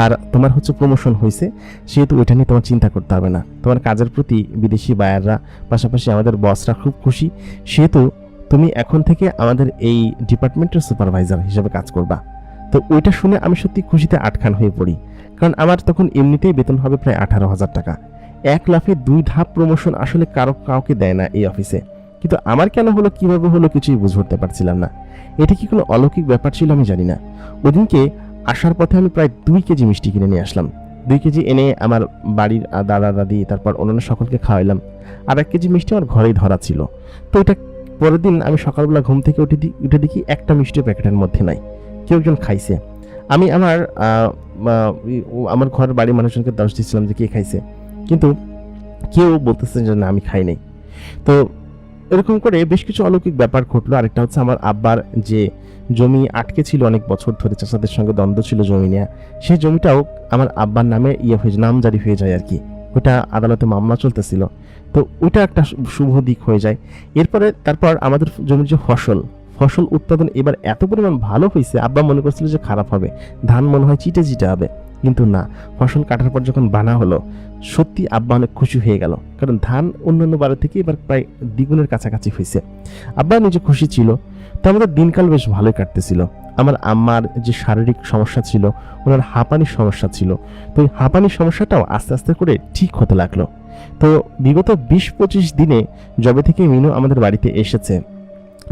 আর তোমার হচ্ছে প্রমোশন হয়েছে, সেহেতু ওইটা নিয়ে তোমার চিন্তা করতে হবে না। তোমার কাজের প্রতি বিদেশি বায়াররা, পাশাপাশি আমাদের বসরা খুব খুশি, সেহেতু তুমি এখন থেকে আমাদের এই ডিপার্টমেন্টের সুপারভাইজার হিসেবে কাজ করবা। তো ওইটা শুনে আমি সত্যি খুশিতে আটখান হয়ে পড়ি, কারণ আমার তখন এমনিতেই বেতন হবে প্রায় 18,000 টাকা। 1 লাফে 2 ধাপ প্রমোশন আসলে কাউকে দেয় না এই অফিসে, কিন্তু আমার কেন হলো, কিভাবে হলো, কিছুই বুঝে উঠতে পারছিলাম না। এটা কি কোনো অলৌকিক ব্যাপার ছিল আমি জানি না। ওদিনকে আসার পথে আমি প্রায় 2 কেজি মিষ্টি কিনে নিয়ে আসলাম। 2 কেজি এনে আমার বাড়ির দাদা দাদি তারপর অন্যান্য সকলকে খাওয়াইলাম, আর 1 কেজি মিষ্টি আমার ঘরেই ধরা ছিল। তো এটা পরের দিন আমি সকালবেলা ঘুম থেকে উঠে দেখি একটা মিষ্টি প্যাকেটের মধ্যে নাই, কেউ একজন খাইছে। আমি আমার ঘরের বাড়ির মানুষজনকে দোষ দিচ্ছিলাম যে কে খাইছে, কিন্তু কেউ বলতেছে যে না আমি খাই নাই। তো এরকম করে বেশ কিছু অলৌকিক ব্যাপার ঘটলো। আরেকটা হচ্ছে আমার আব্বার যে জমি আটকে ছিল অনেক বছর ধরে, চাচাদের সঙ্গে দ্বন্দ্ব ছিল জমি নিয়ে, সেই জমিটাও আমার আব্বার নামে নামজারি হয়ে যায় আর কি। ওটা আদালতে মামলা চলতেছিল, তো ওইটা একটা শুভ দিক হয়ে যায়। তারপর আমাদের জমির যে ফসল উৎপাদন এবার এত পরিমাণ ভালো হয়েছে, আব্বা মনে করছিল যে খারাপ হবে, ধান মনে হয় চিটে হবে, কিন্তু না, ফসল কাটার পর যখন বানা হলো সত্যি আব্বা অনেক খুশি হয়ে গেল, কারণ ধান অন্যান্য বারের থেকে এবার প্রায় দ্বিগুণের কাছাকাছি হয়েছে। আব্বা নিজে খুশি ছিল। তো আমাদের দিনকাল বেশ ভালোই কাটতেছিল। আমার আম্মার যে শারীরিক সমস্যা ছিল, ওনার হাঁপানির সমস্যা ছিল, তো ওই হাঁপানির সমস্যাটাও আস্তে আস্তে করে ঠিক হতে লাগলো। তো বিগত 20-25 দিনে যবে থেকে মিনু আমাদের বাড়িতে এসেছে,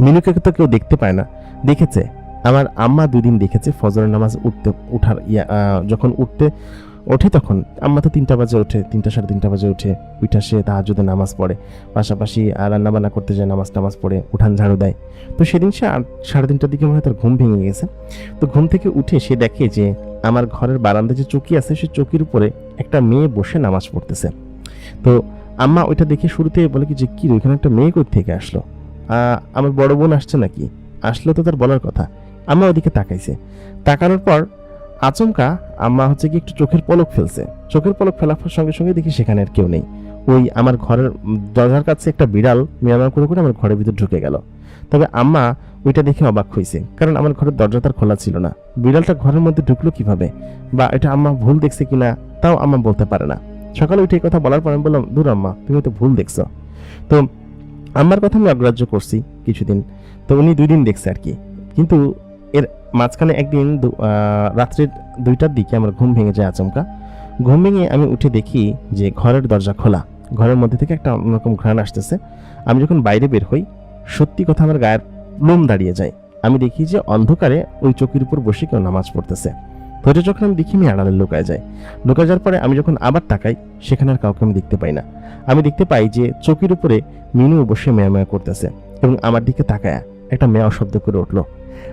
মিনুকে তো কেউ দেখতে পায় না, দেখেছে আমার আম্মা 2 দিন দেখেছে। ফজরের নামাজ যখন ওঠে তখন আম্মা তো 3টা বাজে ওঠে, 3টা সাড়ে 3টা বাজে ওঠে, ওইটা সে তাহাজ্জুদের নামাজ পড়ে, পাশাপাশি রান্নাবান্না করতে যায়, নামাজ পড়ে, উঠান ঝাড়ু দেয়। তো সেদিন সে 3:30টার দিকে মনে হয় তার ঘুম ভেঙে গেছে। তো ঘুম থেকে উঠে সে দেখে যে আমার ঘরের বারান্দায় যে চৌকি আছে, সে চৌকির উপরে একটা মেয়ে বসে নামাজ পড়তেছে। তো আম্মা ওইটা দেখে শুরুতে বলে কি যে কি ওইখানে একটা মেয়ে কোথা থেকে আসলো, আমার বড় বোন আসছে নাকি, আসলো তো তার বলার কথা। আম্মা ওদিকে তাকাইছে, তাকানোর পর আচমকা আম্মা হচ্ছে কি একটু চোখের পলক ফেলছে। চোখের পলক ফেলার সঙ্গে সঙ্গে দেখি সেখানে আর কেউ নেই। ওই আমার ঘরের দরজার কাছে একটা বিড়াল মিয়াও করে আমার ঘরের ভিতর ঢুকে গেল। তবে আম্মা ওইটা দেখে অবাক হয়েছে, কারণ আমার ঘরের দরজা তার খোলা ছিল না। বিড়ালটা ঘরের মধ্যে ঢুকলো কিভাবে, বা এটা আম্মা ভুল দেখছে কিনা তাও আম্মা বলতে পারে না। সকালে উঠে এই কথা বলার পর আমি বললাম, দূর আম্মা, তুমি তো ভুল দেখছো। তো আম্মার কথা আমি অগ্রাহ্য করছি কিছুদিন, তো উনি 2 দিন দেখছে আর কি। কিন্তু এর মাঝখানে একদিন রাত্রের 2টার দিকে আমার ঘুম ভেঙে যায় আচমকা। ঘুম ভেঙে আমি উঠে দেখি যে ঘরের দরজা খোলা, ঘরের মধ্যে থেকে একটা অন্যরকম ঘ্রাণ আসতেছে। আমি যখন বাইরে বের হই, সত্যি কথা আমার গায়ের লোম দাঁড়িয়ে যায়। আমি দেখি যে অন্ধকারে ওই চৌকির উপর বসে কেউ নামাজ পড়তেছে। ধৈর্য যখন আমি দেখি, আমি আড়ালে লুকায় যাই। লুকায় যাওয়ার পরে আমি যখন আবার তাকাই, সেখানে আর কাউকে আমি দেখতে পাই না। আমি দেখতে পাই যে চৌকির উপরে মিনু বসে মেয়া করতেছে এবং আমার দিকে তাকায় একটা মেয়া শব্দ করে উঠলো।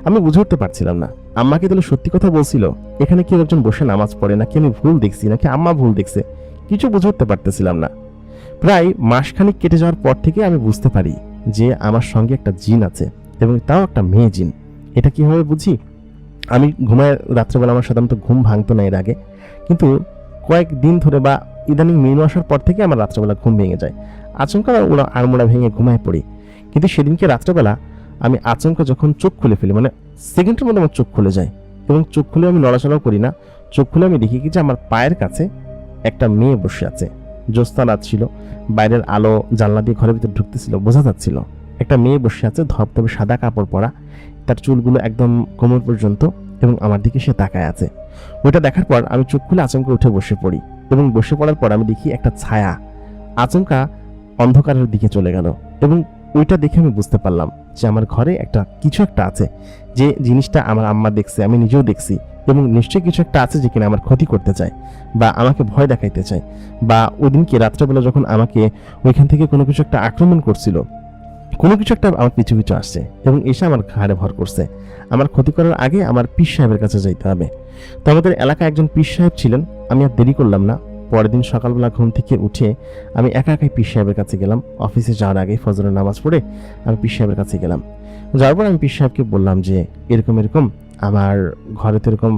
আমি বুঝে উঠতে পারছিলাম না আম্মাকে তাহলে সত্যি কথা বলছিল, এখানে কেউ একজন বসে নামাজ পড়ে, নাকি আমি ভুল দেখছি, নাকি আম্মা ভুল দেখছে, কিছু বুঝে উঠতে পারতেছিলাম না। প্রায় মাসখানিক কেটে যাওয়ার পর থেকে আমি বুঝতে পারি যে আমার সঙ্গে একটা জিন আছে, এবং তাও একটা মেয়ে জিন। এটা কিভাবে বুঝি? আমি ঘুমায় রাত্রেবেলা, আমার সাধারণত ঘুম ভাঙতো না এর আগে, কিন্তু কয়েকদিন ধরে বা ইদানিং মিনু আসার পর থেকে আমার রাত্রেবেলা ঘুম ভেঙে যায়। আচমকা আড়মোড়া ভেঙে ঘুমায় পড়ি। কিন্তু সেদিনকে রাত্রেবেলা আমি আচমকা যখন চোখ খুলে ফেলি, মানে সেকেন্ডের মধ্যে আমার চোখ খুলে যায়, এবং চোখ খুলে আমি নড়াচড়াও করি না। চোখ খুলে আমি দেখি কি যে আমার পায়ের কাছে একটা মেয়ে বসে আছে। জ্যোৎস্না রাত ছিল, বাইরের আলো জানলা দিয়ে ঘরের ভিতর ঢুকতেছিল, বোঝা যাচ্ছিল একটা মেয়ে বসে আছে, ধবধবে সাদা কাপড় পরা, তার চুলগুলো একদম কোমর পর্যন্ত, এবং আমার দিকে সে তাকায় আছে। ওইটা দেখার পর আমি চোখ খুলে আচমকা উঠে বসে পড়ি, এবং বসে পড়ার পর আমি দেখি একটা ছায়া আচমকা অন্ধকারের দিকে চলে গেল, এবং ওইটা দেখে আমি বুঝতে পারলাম যে আমার ঘরে কিছু একটা আছে, যে জিনিসটা আমার আম্মা দেখছে, আমি নিজেও দেখছি, এবং নিশ্চয়ই কিছু একটা আছে যে কিনা আমার ক্ষতি করতে চায় বা আমাকে ভয় দেখাইতে চায়, বা ওই দিনকে রাত্রেবেলা যখন আমাকে ওইখান থেকে কোনো কিছু একটা আক্রমণ করছিল, কোনো কিছু একটা আমার পিছু পিছু আসছে এবং এসে আমার ঘাড়ে ভর করছে। আমার ক্ষতি করার আগে আমার পীর সাহেবের কাছে যাইতে হবে। তো আমাদের এলাকায় একজন পীর সাহেব ছিলেন। আমি আর দেরি করলাম না, পরের দিন সকালবেলা ঘুম থেকে উঠে আমি একা একাই পীর সাহেবের কাছে গেলাম। অফিসে যাওয়ার আগে ফজরের নামাজ পড়ে আমি পীর সাহেবের কাছে গেলাম। যাওয়ার পর আমি পীর সাহেবকে বললাম যে এরকম এরকম আমার ঘরে তো এরকম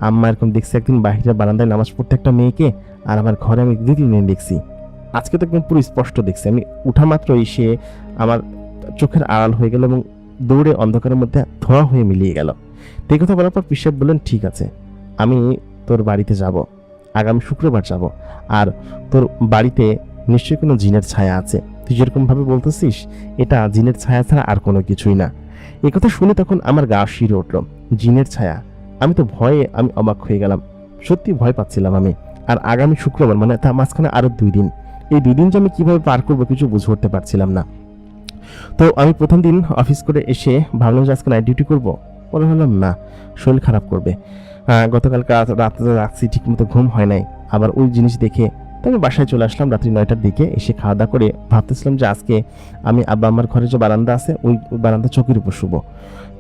আম্মা এরকম দেখছি একদিন বাহিরে বারান্দায় নামাজ পড়তে একটা মেয়েকে, আর আমার ঘরে আমি 2-3 দিন দেখছি, আজকে তো একদম পুরো স্পষ্ট দেখছি। আমি উঠা মাত্রই সে আমার চোখের আড়াল হয়ে গেল এবং দৌড়ে অন্ধকারের মধ্যে ধোঁয়া হয়ে মিলিয়ে গেল। এই কথা বলার পর পীর সাহেব বললেন, ঠিক আছে, আমি তোর বাড়িতে যাব, আগামী শুক্রবার যাব, আর তোর বাড়িতে নিশ্চয়ই কোনো জিনের ছায়া আছে, তুই যেরকমভাবে বলতেছিস এটা জিনের ছায়া ছাড়া আর কোনো কিছুই না। এই কথা শুনে তখন আমার গা শিরে উঠল। জিনের ছায়া! আমি তো ভয়ে আমি অবাক হয়ে গেলাম, সত্যি ভয় পাচ্ছিলাম আমি। আর আগামী শুক্রবার মানে তার মাঝখানে আরো 2 দিন, এই 2 দিন যে আমি কিভাবে পার করবো কিছু বুঝে উঠতে পারছিলাম না। তো আমি প্রথম দিন অফিস করে এসে ভাবলাম যে আজকে নাইট ডিউটি করবো, পরে ভাবলাম না, শরীর খারাপ করবে। গতকালকে রাতে রাখছি, ঠিক মতো ঘুম হয় নাই, আবার ওই জিনিস দেখে তো আমি বাসায় চলে আসলাম রাত্রি 9টার দিকে। এসে খাওয়া দাওয়া করে ভাবতেছিলাম যে আজকে আমি আব্বা আমার ঘরে যে বারান্দা আছে ওই বারান্দা চৌকির উপর শুবো।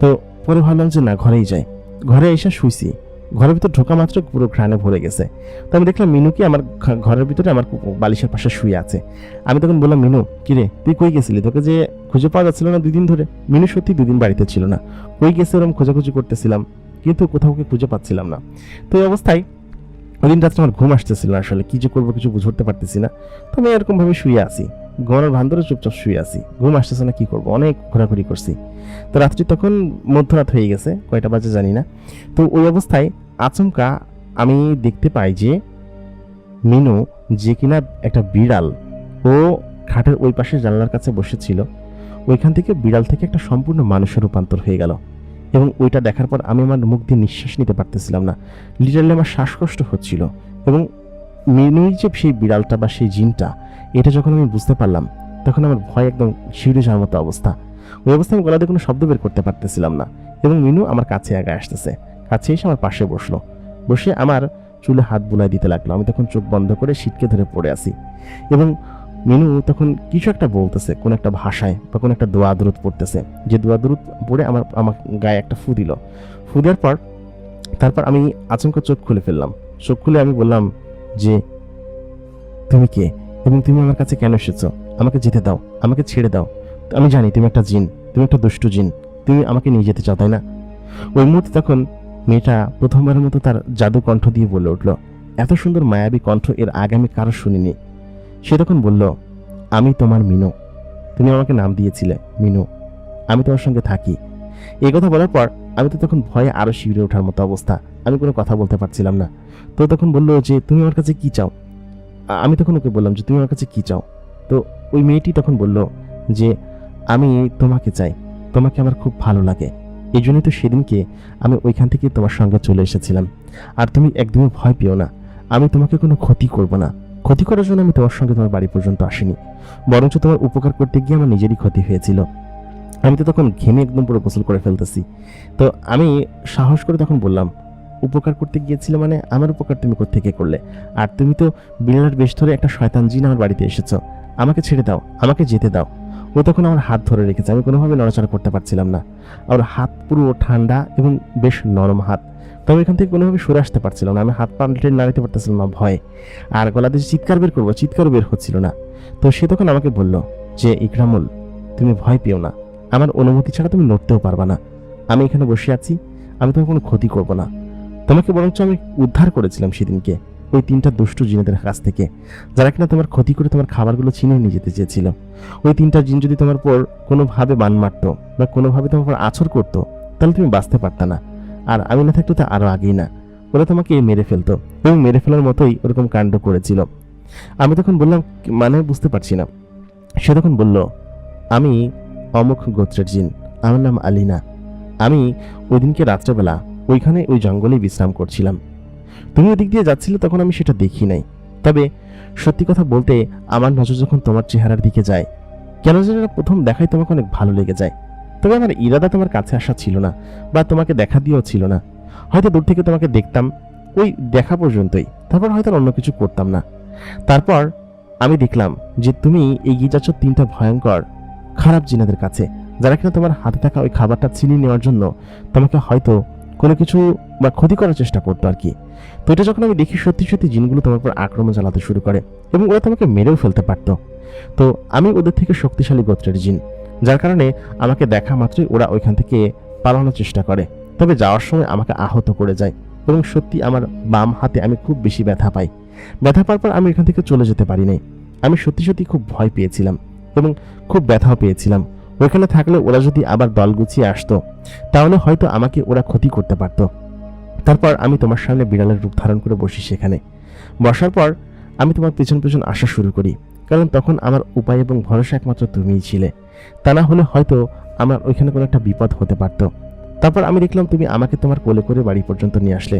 তো পরে ভাবলাম যে না, ঘরেই যাই। ঘরে এসে শুইছি, ঘরের ভিতর ঢোকা মাত্র পুরো ঘ্রাণে ভরে গেছে। তো আমি দেখলাম মিনুকে আমার ঘরের ভিতরে আমার বালিশের পাশে শুয়ে আছে। আমি তখন বললাম, মিনু কিরে তুই কই গেছিলি? তোকে যে খুঁজে পাওয়া যাচ্ছিল না 2 দিন ধরে। মিনু সত্যি 2 দিন বাড়িতে ছিল না, কই গেছে ওরকম খোঁজাখুঁজি করতেছিলাম, কিন্তু কোথাও ওকে খুঁজে পাচ্ছিলাম না। তো এই অবস্থায় ওই দিন রাত্রে আমার ঘুম আসতেছিল না, আসলে কি যে করবো কিছু বুঝে উঠতে পারতেছি না। তো আমি এরকম ভাবে শুয়ে আছি, ঘরের ভান ধরে চুপচাপ শুয়ে আছি, ঘুম আসতেছে না, কি করবো, অনেক ঘোরাঘুরি করছি। তো রাত্রি তখন মধ্যরাত হয়ে গেছে, কয়টা বাজে জানি না। তো ওই অবস্থায় আচমকা আমি দেখতে পাই যে মিনু, যে কিনা একটা বিড়াল, ও খাটের ওই পাশে জানলার কাছে বসেছিল, ওইখান থেকে বিড়াল থেকে একটা সম্পূর্ণ মানুষের রূপান্তর হয়ে গেল। এবং ওইটা দেখার পর আমি আমার মুখ দিয়ে নিঃশ্বাস নিতে পারতেছিলাম না, লিটারালি আমার শ্বাসকষ্ট হচ্ছিল। এবং মিনুই যে সেই বিড়ালটা বা সেই জিনটা, এটা যখন আমি বুঝতে পারলাম তখন আমার ভয় একদম শিউরে যাওয়ার মতো অবস্থা। ওই অবস্থায় আমি গলা দিয়ে কোনো শব্দ বের করতে পারতেছিলাম না, এবং মিনু আমার কাছে আগে আসতেছে, কাছে এসে আমার পাশে বসলো, বসে আমার চুলে হাত বুলাই দিতে লাগলো। আমি তখন চোখ বন্ধ করে শীতকে ধরে পড়ে আছি, এবং মিনু তখন কিছু একটা বলতেছে কোন একটা ভাষায় বা কোন একটা দোয়া দরুদ পড়তেছে, যে দোয়া দরুদ পড়ে আমার গায়ে একটা ফু দিল। ফু দেওয়ার পর তারপর আমি আচমকা চোখ খুলে ফেললাম। চোখ খুলে আমি বললাম যে তুমি কে এবং তুমি আমার কাছে কেন এসেছো? আমাকে যেতে দাও, আমাকে ছেড়ে দাও। আমি জানি তুমি একটা জিন, তুমি একটা দুষ্টু জিন, তুমি আমাকে নিয়ে যেতে চাও, তাই না? ওই মুহূর্তে তখন মেয়েটা প্রথমবারের মতো তার জাদু কণ্ঠ দিয়ে বলে উঠল, এত সুন্দর মায়াবী কণ্ঠ এর আগে আমি কারো শুনিনি। সে তখন বলল, আমি তোমার মিনু, তুমি আমাকে নাম দিয়েছিলে মিনু, আমি তোমার সঙ্গে থাকি। এই কথা বলার পর আমি তো তখন ভয়ে আরো শিউরে ওঠার মতো অবস্থা, আমি কোনো কথা বলতে পারছিলাম না। তো তখন বললো যে তুমি আমার কাছে কি চাও? আমি তখন ওকে বললাম যে তুমি আমার কাছে কি চাও? তো ওই মেয়েটি তখন বলল যে আমি তোমাকে চাই, তোমাকে আমার খুব ভালো লাগে, এই জন্যই তো সেদিনকে আমি ওইখান থেকে তোমার সঙ্গে চলে এসেছিলাম। আর তুমি একদমই ভয় পেও না, আমি তোমাকে কোনো ক্ষতি করব না, ক্ষতি করার জন্য আমি তোমার সঙ্গে তোমার বাড়ি পর্যন্ত আসিনি, বরঞ্চ তোমার উপকার করতে গিয়ে আমার নিজেরই ক্ষতি হয়েছিল। আমি তো তখন ঘেমে একদম পুরো গোসল করে ফেলতেছি। তো আমি সাহস করে তখন বললাম, উপকার করতে গিয়েছিলে মানে আমার উপকার তুমি কোত্থেকে করলে? আর তুমি তো বিড়ালের বেশ ধরে একটা শয়তান জিন আমার বাড়িতে এসেছো, আমাকে ছেড়ে দাও, আমাকে যেতে দাও। ও তখন আমার হাত ধরে রেখেছে, আমি কোনোভাবে নড়াচড়া করতে পারছিলাম না। আর হাত পুরো ঠান্ডা এবং বেশ নরম হাত, তবে এখান থেকে কোনোভাবে সরে আসতে পারছিলাম না। আমি হাত পাল্টে নাড়াতে পারতেছিলাম না ভয়ে, আর গলা দিয়ে চিৎকার বের করবো, চিৎকারও বের হচ্ছিল না। তো সে তখন আমাকে বলল যে, ইকরামুল, তুমি ভয় পেও না, আমার অনুমতি ছাড়া তুমি নড়তেও পারবা না। আমি এখানে বসে আছি, আমি তোমার কোনো ক্ষতি করব না। তোমাকে বরঞ্চ আমি উদ্ধার করেছিলাম সেদিনকে ওই 3টা দুষ্টু জিনেদের কাছ থেকে, যারা কিনা তোমার ক্ষতি করে তোমার খাবারগুলো ছিনিয়ে নিয়ে যেতে চেয়েছিল। ওই 3টা জিন যদি তোমার পর কোনোভাবে বান মারত বা কোনোভাবে তোমার পর আছর করতো, তাহলে তুমি বাঁচতে পারতা না। আর আমি না থাকলে তো আরো আগেই না, ওরা তোমাকে মেরে ফেলতো, এবং মেরে ফেলার মতোই ওরকম কাণ্ড করেছিল। আমি তখন বললাম, মানে বুঝতে পারছি না। সে তখন বলল, আমি অমুক গোত্রের জিন, আমার নাম আলিনা। আমি ওই দিনকে রাত্রেবেলা ওইখানে ওই জঙ্গলেই বিশ্রাম করছিলাম। তুমি ওদিক দিয়ে যাচ্ছিলে তখন আমি সেটা দেখি নাই। তবে সত্যি কথা বলতে আমার নজর যখন তোমার চেহারার দিকে যায়, কেন যেন প্রথম দেখায় তোমাকে অনেক ভালো লেগে যায়। তবে আমার ইরাদা তোমার কাছে আসা ছিল না, বা তোমাকে দেখা দিয়েও ছিল না। হয়তো দূর থেকে তোমাকে দেখতাম, ওই দেখা পর্যন্তই, তারপর হয়তো অন্য কিছু করতাম না। তারপর আমি দেখলাম যে তুমি এগিয়ে যাচ্ছ 3টা ভয়ঙ্কর খারাপ জিনাদের কাছে, যারা কিনা তোমার হাতে থাকা ওই খাবারটা ছিনিয়ে নেওয়ার জন্য তোমাকে হয়তো কোনো কিছু বা ক্ষতি করার চেষ্টা করতো আর কি। তো এটা যখন আমি দেখি, সত্যি সত্যি জিনগুলো তোমার উপর আক্রমণ চালাতে শুরু করে, এবং ওরা তোমাকে মেরেও ফেলতে পারতো। তো আমি ওদের থেকে শক্তিশালী গোত্রের জিন, যার কারণে আমাকে দেখা মাত্রই ওরা ওইখান থেকে পালানোর চেষ্টা করে। তবে যাওয়ার সময় আমাকে আহত করে যায়, এবং সত্যি আমার বাম হাতে আমি খুব বেশি ব্যথা পাই। ব্যথা পাওয়ার পর আমি এখান থেকে চলে যেতে পারি নাই। আমি সত্যি সত্যি খুব ভয় পেয়েছিলাম এবং খুব ব্যথাও পেয়েছিলাম। ওইখানে থাকলে ওরা যদি আবার দল গুছিয়ে আসতো, তাহলে হয়তো আমাকে ওরা ক্ষতি করতে পারতো। তারপর আমি তোমার সামনে বিড়ালের রূপ ধারণ করে বসি। সেখানে বসার পর আমি তোমার পেছন পেছন আসা শুরু করি, কারণ তখন আমার উপায় এবং ভরসা একমাত্র তুমিই ছিলে। তা না হলে হয়তো আমার ওইখানে কোনো একটা বিপদ হতে পারতো। তারপর আমি দেখলাম তুমি আমাকে তোমার কোলে করে বাড়ি পর্যন্ত নিয়ে আসলে।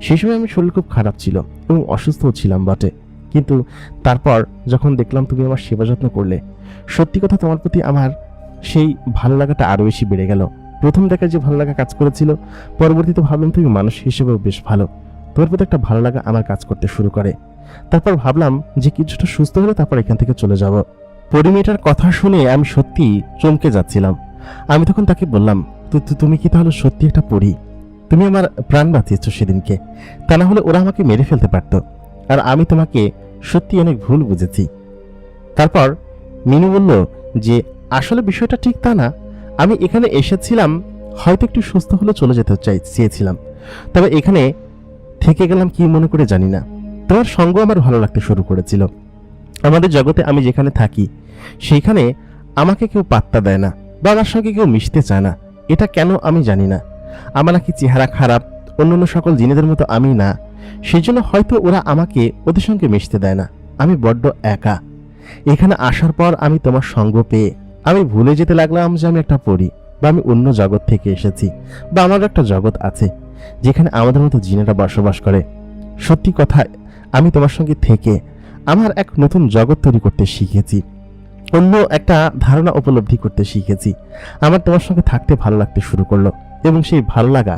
সেই সময় আমি শরীর খুব খারাপ ছিল এবং অসুস্থও ছিলাম বটে, কিন্তু তারপর যখন দেখলাম তুমি আমার সেবা যত্ন করলে, সত্যি কথা তোমার প্রতি আমার সেই ভালো লাগাটা আরো বেশি বেড়ে গেল। প্রথম দেখায় যে ভালো লাগা কাজ করেছিল, পরবর্তীতে ভাবলাম তুমি মানুষ হিসেবেও বেশ ভালো, তোমার প্রতি একটা ভালো লাগা আমার কাজ করতে শুরু করে। তারপর ভাবলাম যে কিছুটা সুস্থ হলে তারপর এখান থেকে চলে যাব। পরিমেয়েটার কথা শুনে আমি সত্যি চমকে যাচ্ছিলাম। আমি তখন তাকে বললাম, তুমি কি তাহলে সত্যি একটা পরী? তুমি আমার প্রাণ বাঁচিয়েছ সেদিনকে, তা না হলে ওরা আমাকে মেরে ফেলতে পারত। আর আমি তোমাকে সত্যি অনেক ভুল বুঝেছি। তারপর মিনু বলল যে আসলে বিষয়টা ঠিক তা না, আমি এখানে এসেছিলাম হয়তো একটু সুস্থ হলে চলে যেতে চেয়েছিলাম, তবে এখানে থেকে গেলাম কি মনে করে জানি না। তোমার সঙ্গ আমার ভালো লাগতে শুরু করেছিল। আমাদের জগতে আমি যেখানে থাকি সেইখানে আমাকে কেউ পাত্তা দেয় না, বা আমার সঙ্গে কেউ মিশতে চায় না। এটা কেন আমি জানি না। আমার নাকি চেহারা খারাপ, অন্যান্য সকল জিনেদের মতো আমি না, সেই জন্য হয়তো ওরা আমাকে ওদের সঙ্গে মিশতে দেয় না। আমি বড্ড একা। এখানে আসার পর আমি তোমার সঙ্গ পেয়ে আমি ভুলে যেতে লাগলাম যে আমি একটা পরী, বা আমি অন্য জগৎ থেকে এসেছি, বা আমার একটা জগৎ আছে যেখানে আমাদের মতো জিনেরা বসবাস করে। সত্যি কথা, আমি তোমার সঙ্গে থেকে আমার এক নতুন জগৎ তৈরি করতে শিখেছি, অন্য একটা ধারণা উপলব্ধি করতে শিখেছি। আমার তোমার সঙ্গে থাকতে ভালো লাগতে শুরু করলো, এবং সেই ভালো লাগা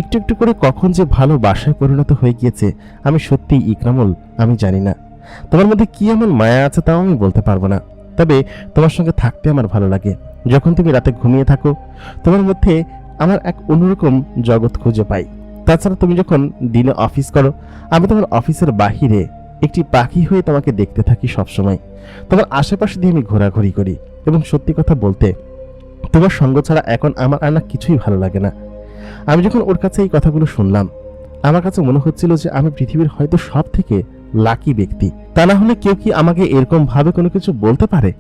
একটু একটু করে কখন যে ভালোবাসায় পরিণত হয়ে গিয়েছে আমি সত্যি ইকরামুল আমি জানি না। তোমার মধ্যে কি এমন মায়া আছে তাও আমি বলতে পারবো না, তবে তোমার সঙ্গে থাকতে আমার ভালো লাগে। যখন তুমি রাতে ঘুমিয়ে থাকো, তোমার মধ্যে আমার এক অন্যরকম জগৎ খুঁজে পাই। তাছাড়া তুমি যখন দিনে অফিস করো, আমি তোমার অফিসের বাহিরে একটি পাখি হয়ে তোমাকে দেখতে থাকি সবসময়। তোমার আশেপাশে দিয়ে আমি ঘোরাঘুরি করি, এবং সত্যি কথা বলতে তোমার সঙ্গ ছাড়া এখন আমার আর না কিছুই ভালো লাগে না। আমি যখন ওর কাছে এই কথাগুলো শুনলাম, আমার কাছে মনে হচ্ছিল যে আমি পৃথিবীর হয়তো সব থেকে লাকি ব্যক্তি। তা না হলে কেউ কি আমাকে এরকম ভাবে কোনো কিছু বলতে পারে?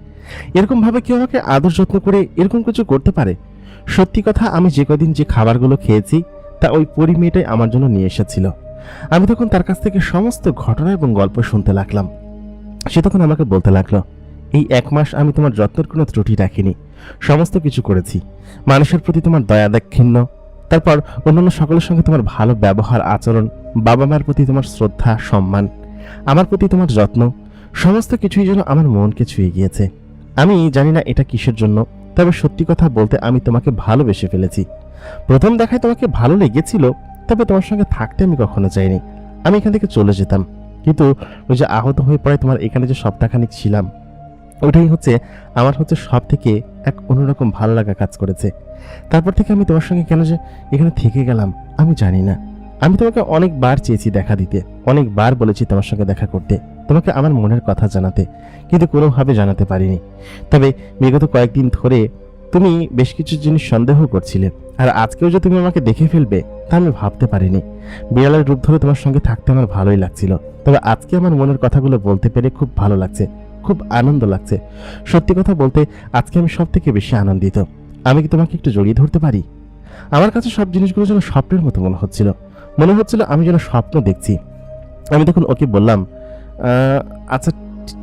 এরকম ভাবে কেউ আমাকে আদর যত্ন করে এরকম কিছু করতে পারে? সত্যি কথা, আমি যে কদিন যে খাবারগুলো খেয়েছি তা ওই পরী মেয়েটাই আমার জন্য নিয়ে এসেছিল। আমি তখন তার কাছ থেকে সমস্ত ঘটনা এবং গল্প শুনতে লাগলাম। সে তখন আমাকে বলতে লাগলো, এই 1 মাস আমি তোমার যত্নের কোনো ত্রুটি রাখিনি, সমস্ত কিছু করেছি। মানুষের প্রতি তোমার দয়া দাক্ষিণ্য, তারপর অন্যান্য সকলের সঙ্গে তোমার ভালো ব্যবহার আচরণ, বাবা মার প্রতি তোমার শ্রদ্ধা সম্মান, আমার প্রতি তোমার যত্ন, সমস্ত কিছুই যেন আমার মনকে ছুঁয়ে গিয়েছে। আমি জানি না এটা কিসের জন্য, তবে সত্যি কথা বলতে আমি তোমাকে ভালোবেসে ফেলেছি। প্রথম দেখায় তোমাকে ভালো লেগেছিল, তবে তোমার সঙ্গে থাকতে আমি কখনো চাইনি। আমি এখান থেকে চলে যেতাম, কিন্তু ওই যে আহত হয়ে পড়ে তোমার এখানে যে সপ্তাহখানিক ছিলাম, ওটাই আমার সব থেকে এক অন্যরকম ভালো লাগা কাজ করেছে। তারপর থেকে আমি তোমার সঙ্গে কেন যে এখানে থেকে গেলাম আমি জানি না। আমি তোমাকে অনেকবার চেয়েছি দেখা দিতে, অনেকবার বলেছি তোমার সঙ্গে দেখা করতে, তোমাকে আমার মনের কথা জানাতে, কিন্তু কোনোভাবে জানাতে পারিনি। তবে বিগত কয়েকদিন ধরে তুমি বেশ কিছু জিনিস সন্দেহ করছিলে, আর আজকেও যে তুমি আমাকে দেখে ফেলবে তা আমি ভাবতে পারিনি। বিড়ালের রূপ ধরে তোমার সঙ্গে থাকতে আমার ভালোই লাগছিল, তবে আজকে আমার মনের কথাগুলো বলতে পেরে খুব ভালো লাগছে, খুব আনন্দ লাগছে। সত্যি কথা বলতে আজকে আমি সব থেকে বেশি আনন্দিত। আমি কি তোমাকে একটু জড়িয়ে ধরতে পারি? আমার কাছে সব জিনিসগুলো যেন স্বপ্নের মতো মনে হচ্ছিল আমি যেন স্বপ্ন দেখছি। আমি তখন ওকে বললাম, আচ্ছা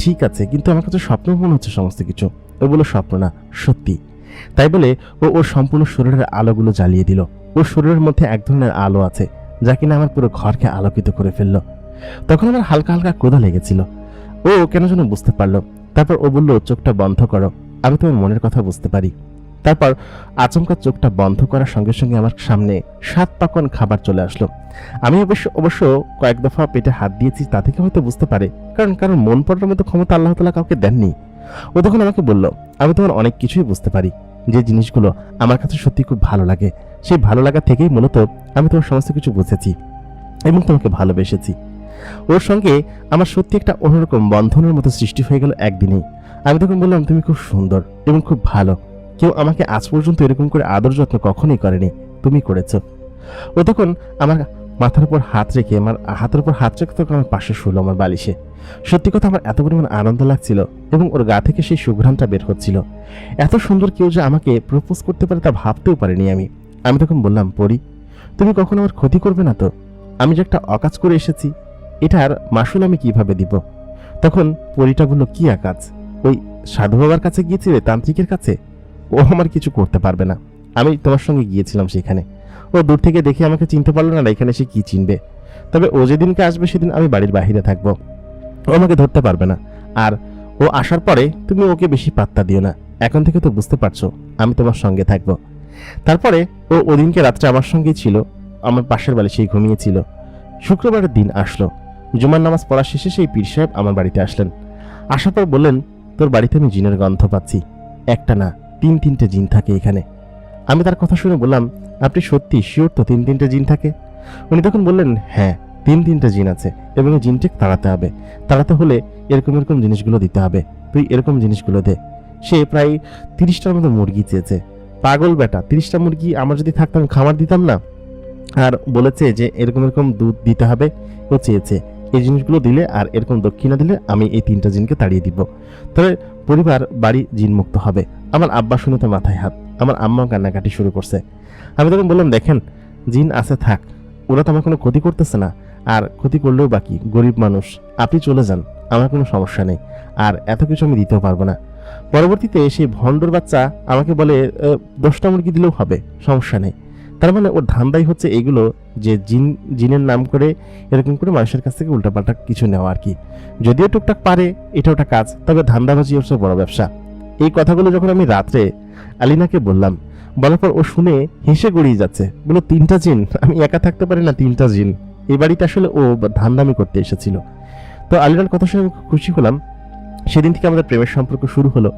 ঠিক আছে, কিন্তু আমার কাছে স্বপ্ন মনে হচ্ছে সমস্ত কিছু। ও বলল স্বপ্ন না, সত্যি। তাই বলে ও ওর সম্পূর্ণ শরীরের আলোগুলো জ্বালিয়ে দিল। ওর শরীরের মধ্যে এক ধরনের আলো আছে যা কিনা আমার পুরো ঘরকে আলোকিত করে ফেললো। তখন আমার হালকা হালকা ক্ষুধা লেগেছিল, ও কেন যেন বুঝতে পারলো। তারপর ও বলল, চোখটা বন্ধ করো, আমি তোমার মনের কথা বুঝতে পারি। তারপর আচমকা চোখটা বন্ধ করার সঙ্গে সঙ্গে আমার সামনে 7 পাকন খাবার চলে আসলো। আমি অবশ্য কয়েক দফা পেটে হাত দিয়েছি, তা থেকে হয়তো বুঝতে পারে, কারণ মন পড়ার মতো ক্ষমতা আল্লাহ তাআলা কাউকে দেননি। ও তখন আমাকে বলল, আমি তোমার অনেক কিছুই বুঝতে পারি, যে জিনিসগুলো আমার কাছে সত্যি খুব ভালো লাগে, সেই ভালো লাগা থেকেই মূলত আমি তোমার সমস্ত কিছু বুঝেছি এবং তোমাকে ভালোবেসেছি। ওর সঙ্গে আমার সত্যি একটা অন্যরকম বন্ধনের মতো সৃষ্টি হয়ে গেল একদিনেই। আমি তখন বললাম, তুমি খুব সুন্দর এবং খুব ভালো, কেউ আমাকে আজ পর্যন্ত এরকম করে আদর যত্ন কখনোই করেনি, তুমি করেছ। ও তখন আমার মাথার উপর হাত রেখে তখন আমার পাশে শুলো আমার বালিশে। সত্যি কথা আমার এত পরিমাণ আনন্দ লাগছিল এবং ওর গা থেকে সেই সুঘ্রাণটা বের হচ্ছিল। এত সুন্দর কেউ যে আমাকে প্রপোজ করতে পারে তা ভাবতেও পারিনি আমি তখন বললাম, পরি, তুমি কখনো আমার ক্ষতি করবে না তো? আমি যে একটা অকাজ করে এসেছি, এটার মাসুল আমি কিভাবে দিব? তখন পরিটা বলল, কি আকাজ? ওই সাধু বাবার কাছে গিয়েছিলে, তান্ত্রিকের কাছে? ও আমার কিছু করতে পারবে না, আমি তোমার সঙ্গে গিয়েছিলাম সেখানে। ও দূর থেকে দেখে আমাকে চিনতে পারলো না, এখানে সে কি চিনবে? তবে ও যেদিনকে আসবে সেদিন আমি বাড়ির বাহিরে থাকবো, ও আমাকে ধরতে পারবে না। আর ও আসার পরে তুমি ওকে বেশি পাত্তা দিও না, এখন থেকে তো বুঝতে পারছো আমি তোমার সঙ্গে থাকবো। তারপরে ও ওদিনকে রাত্রে আমার সঙ্গেই ছিল, আমার পাশের বালিশেই ঘুমিয়েছিল। শুক্রবারের দিন আসলো, জুমার নামাজ পড়া শেষে সেই পীর সাহেব আমার বাড়িতে আসলেন। আসার পর বললেন, তোর বাড়িতে আমি জিনের গন্ধ পাচ্ছি, একটা না 3-3টে জিন থাকে এখানে। আমি তার কথা শুনে বললাম, আপনি সত্যি শিওর তো 3-3টে জিন থাকে? উনি তখন বললেন, হ্যাঁ 3-3টে জিন আছে এবং এই জিনটিকে তাড়াতে হলে এরকম জিনিসগুলো দিতে হবে, তুই এরকম জিনিসগুলো দে। সে প্রায় 30টার মতো মুরগি চেয়েছে। পাগল বেটা, 30টা মুরগি আমার যদি থাকতো আমি খামার দিতাম না? আর বলেছে যে এরকম দুধ দিতে হবে, ও চেয়েছে এই জিনিসগুলো দিলে আর এরকম দক্ষিণা দিলে আমি এই 3টা জিনকে তাড়িয়ে দিব, তবে পরিবার বাড়ি জিন মুক্ত হবে। আমার আব্বা শুনে তো মাথায় হাত, আমার আম্মা কান্নাকাটি শুরু করছে। আমি তখন বললাম, দেখেন জিন আছে থাক, ওরা তো আমার কোনো ক্ষতি করতেছে না, আর ক্ষতি করলেও বাকি গরিব মানুষ, আপনি চলে যান, আমার কোনো সমস্যা নেই, আর এত কিছু আমি দিতেও পারবো না। পরবর্তীতে সেই ভণ্ডর বাচ্চা আমাকে বলে, 10টা মুরগি দিলেও হবে, সমস্যা নেই। তার মানে ওর ধান্দাই হচ্ছে এগুলো, যে জিনের নাম করে এরকম করে মানুষের কাছ থেকে উল্টাপাল্টা কিছু নেওয়া আর কি। যদিও টুকটাক পারে, এটা ওটা কাজ, তবে ধান্দাবাজি হচ্ছে বড় ব্যবসা। এই কথাগুলো যখন আমি রাত্রে আলিনাকে বললাম, বলার পর ও শুনে হেসে গড়িয়ে যাচ্ছে, বলো 3টা জিন? আমি একা থাকতে পারি না 3টা জিন? এই বাড়িতে আসলে ও ধান্দামি করতে এসেছিল। তো আলিনার কথা শুনে আমি খুব খুশি হলাম। সেদিন থেকে আমাদের প্রেমের সম্পর্ক শুরু হলো।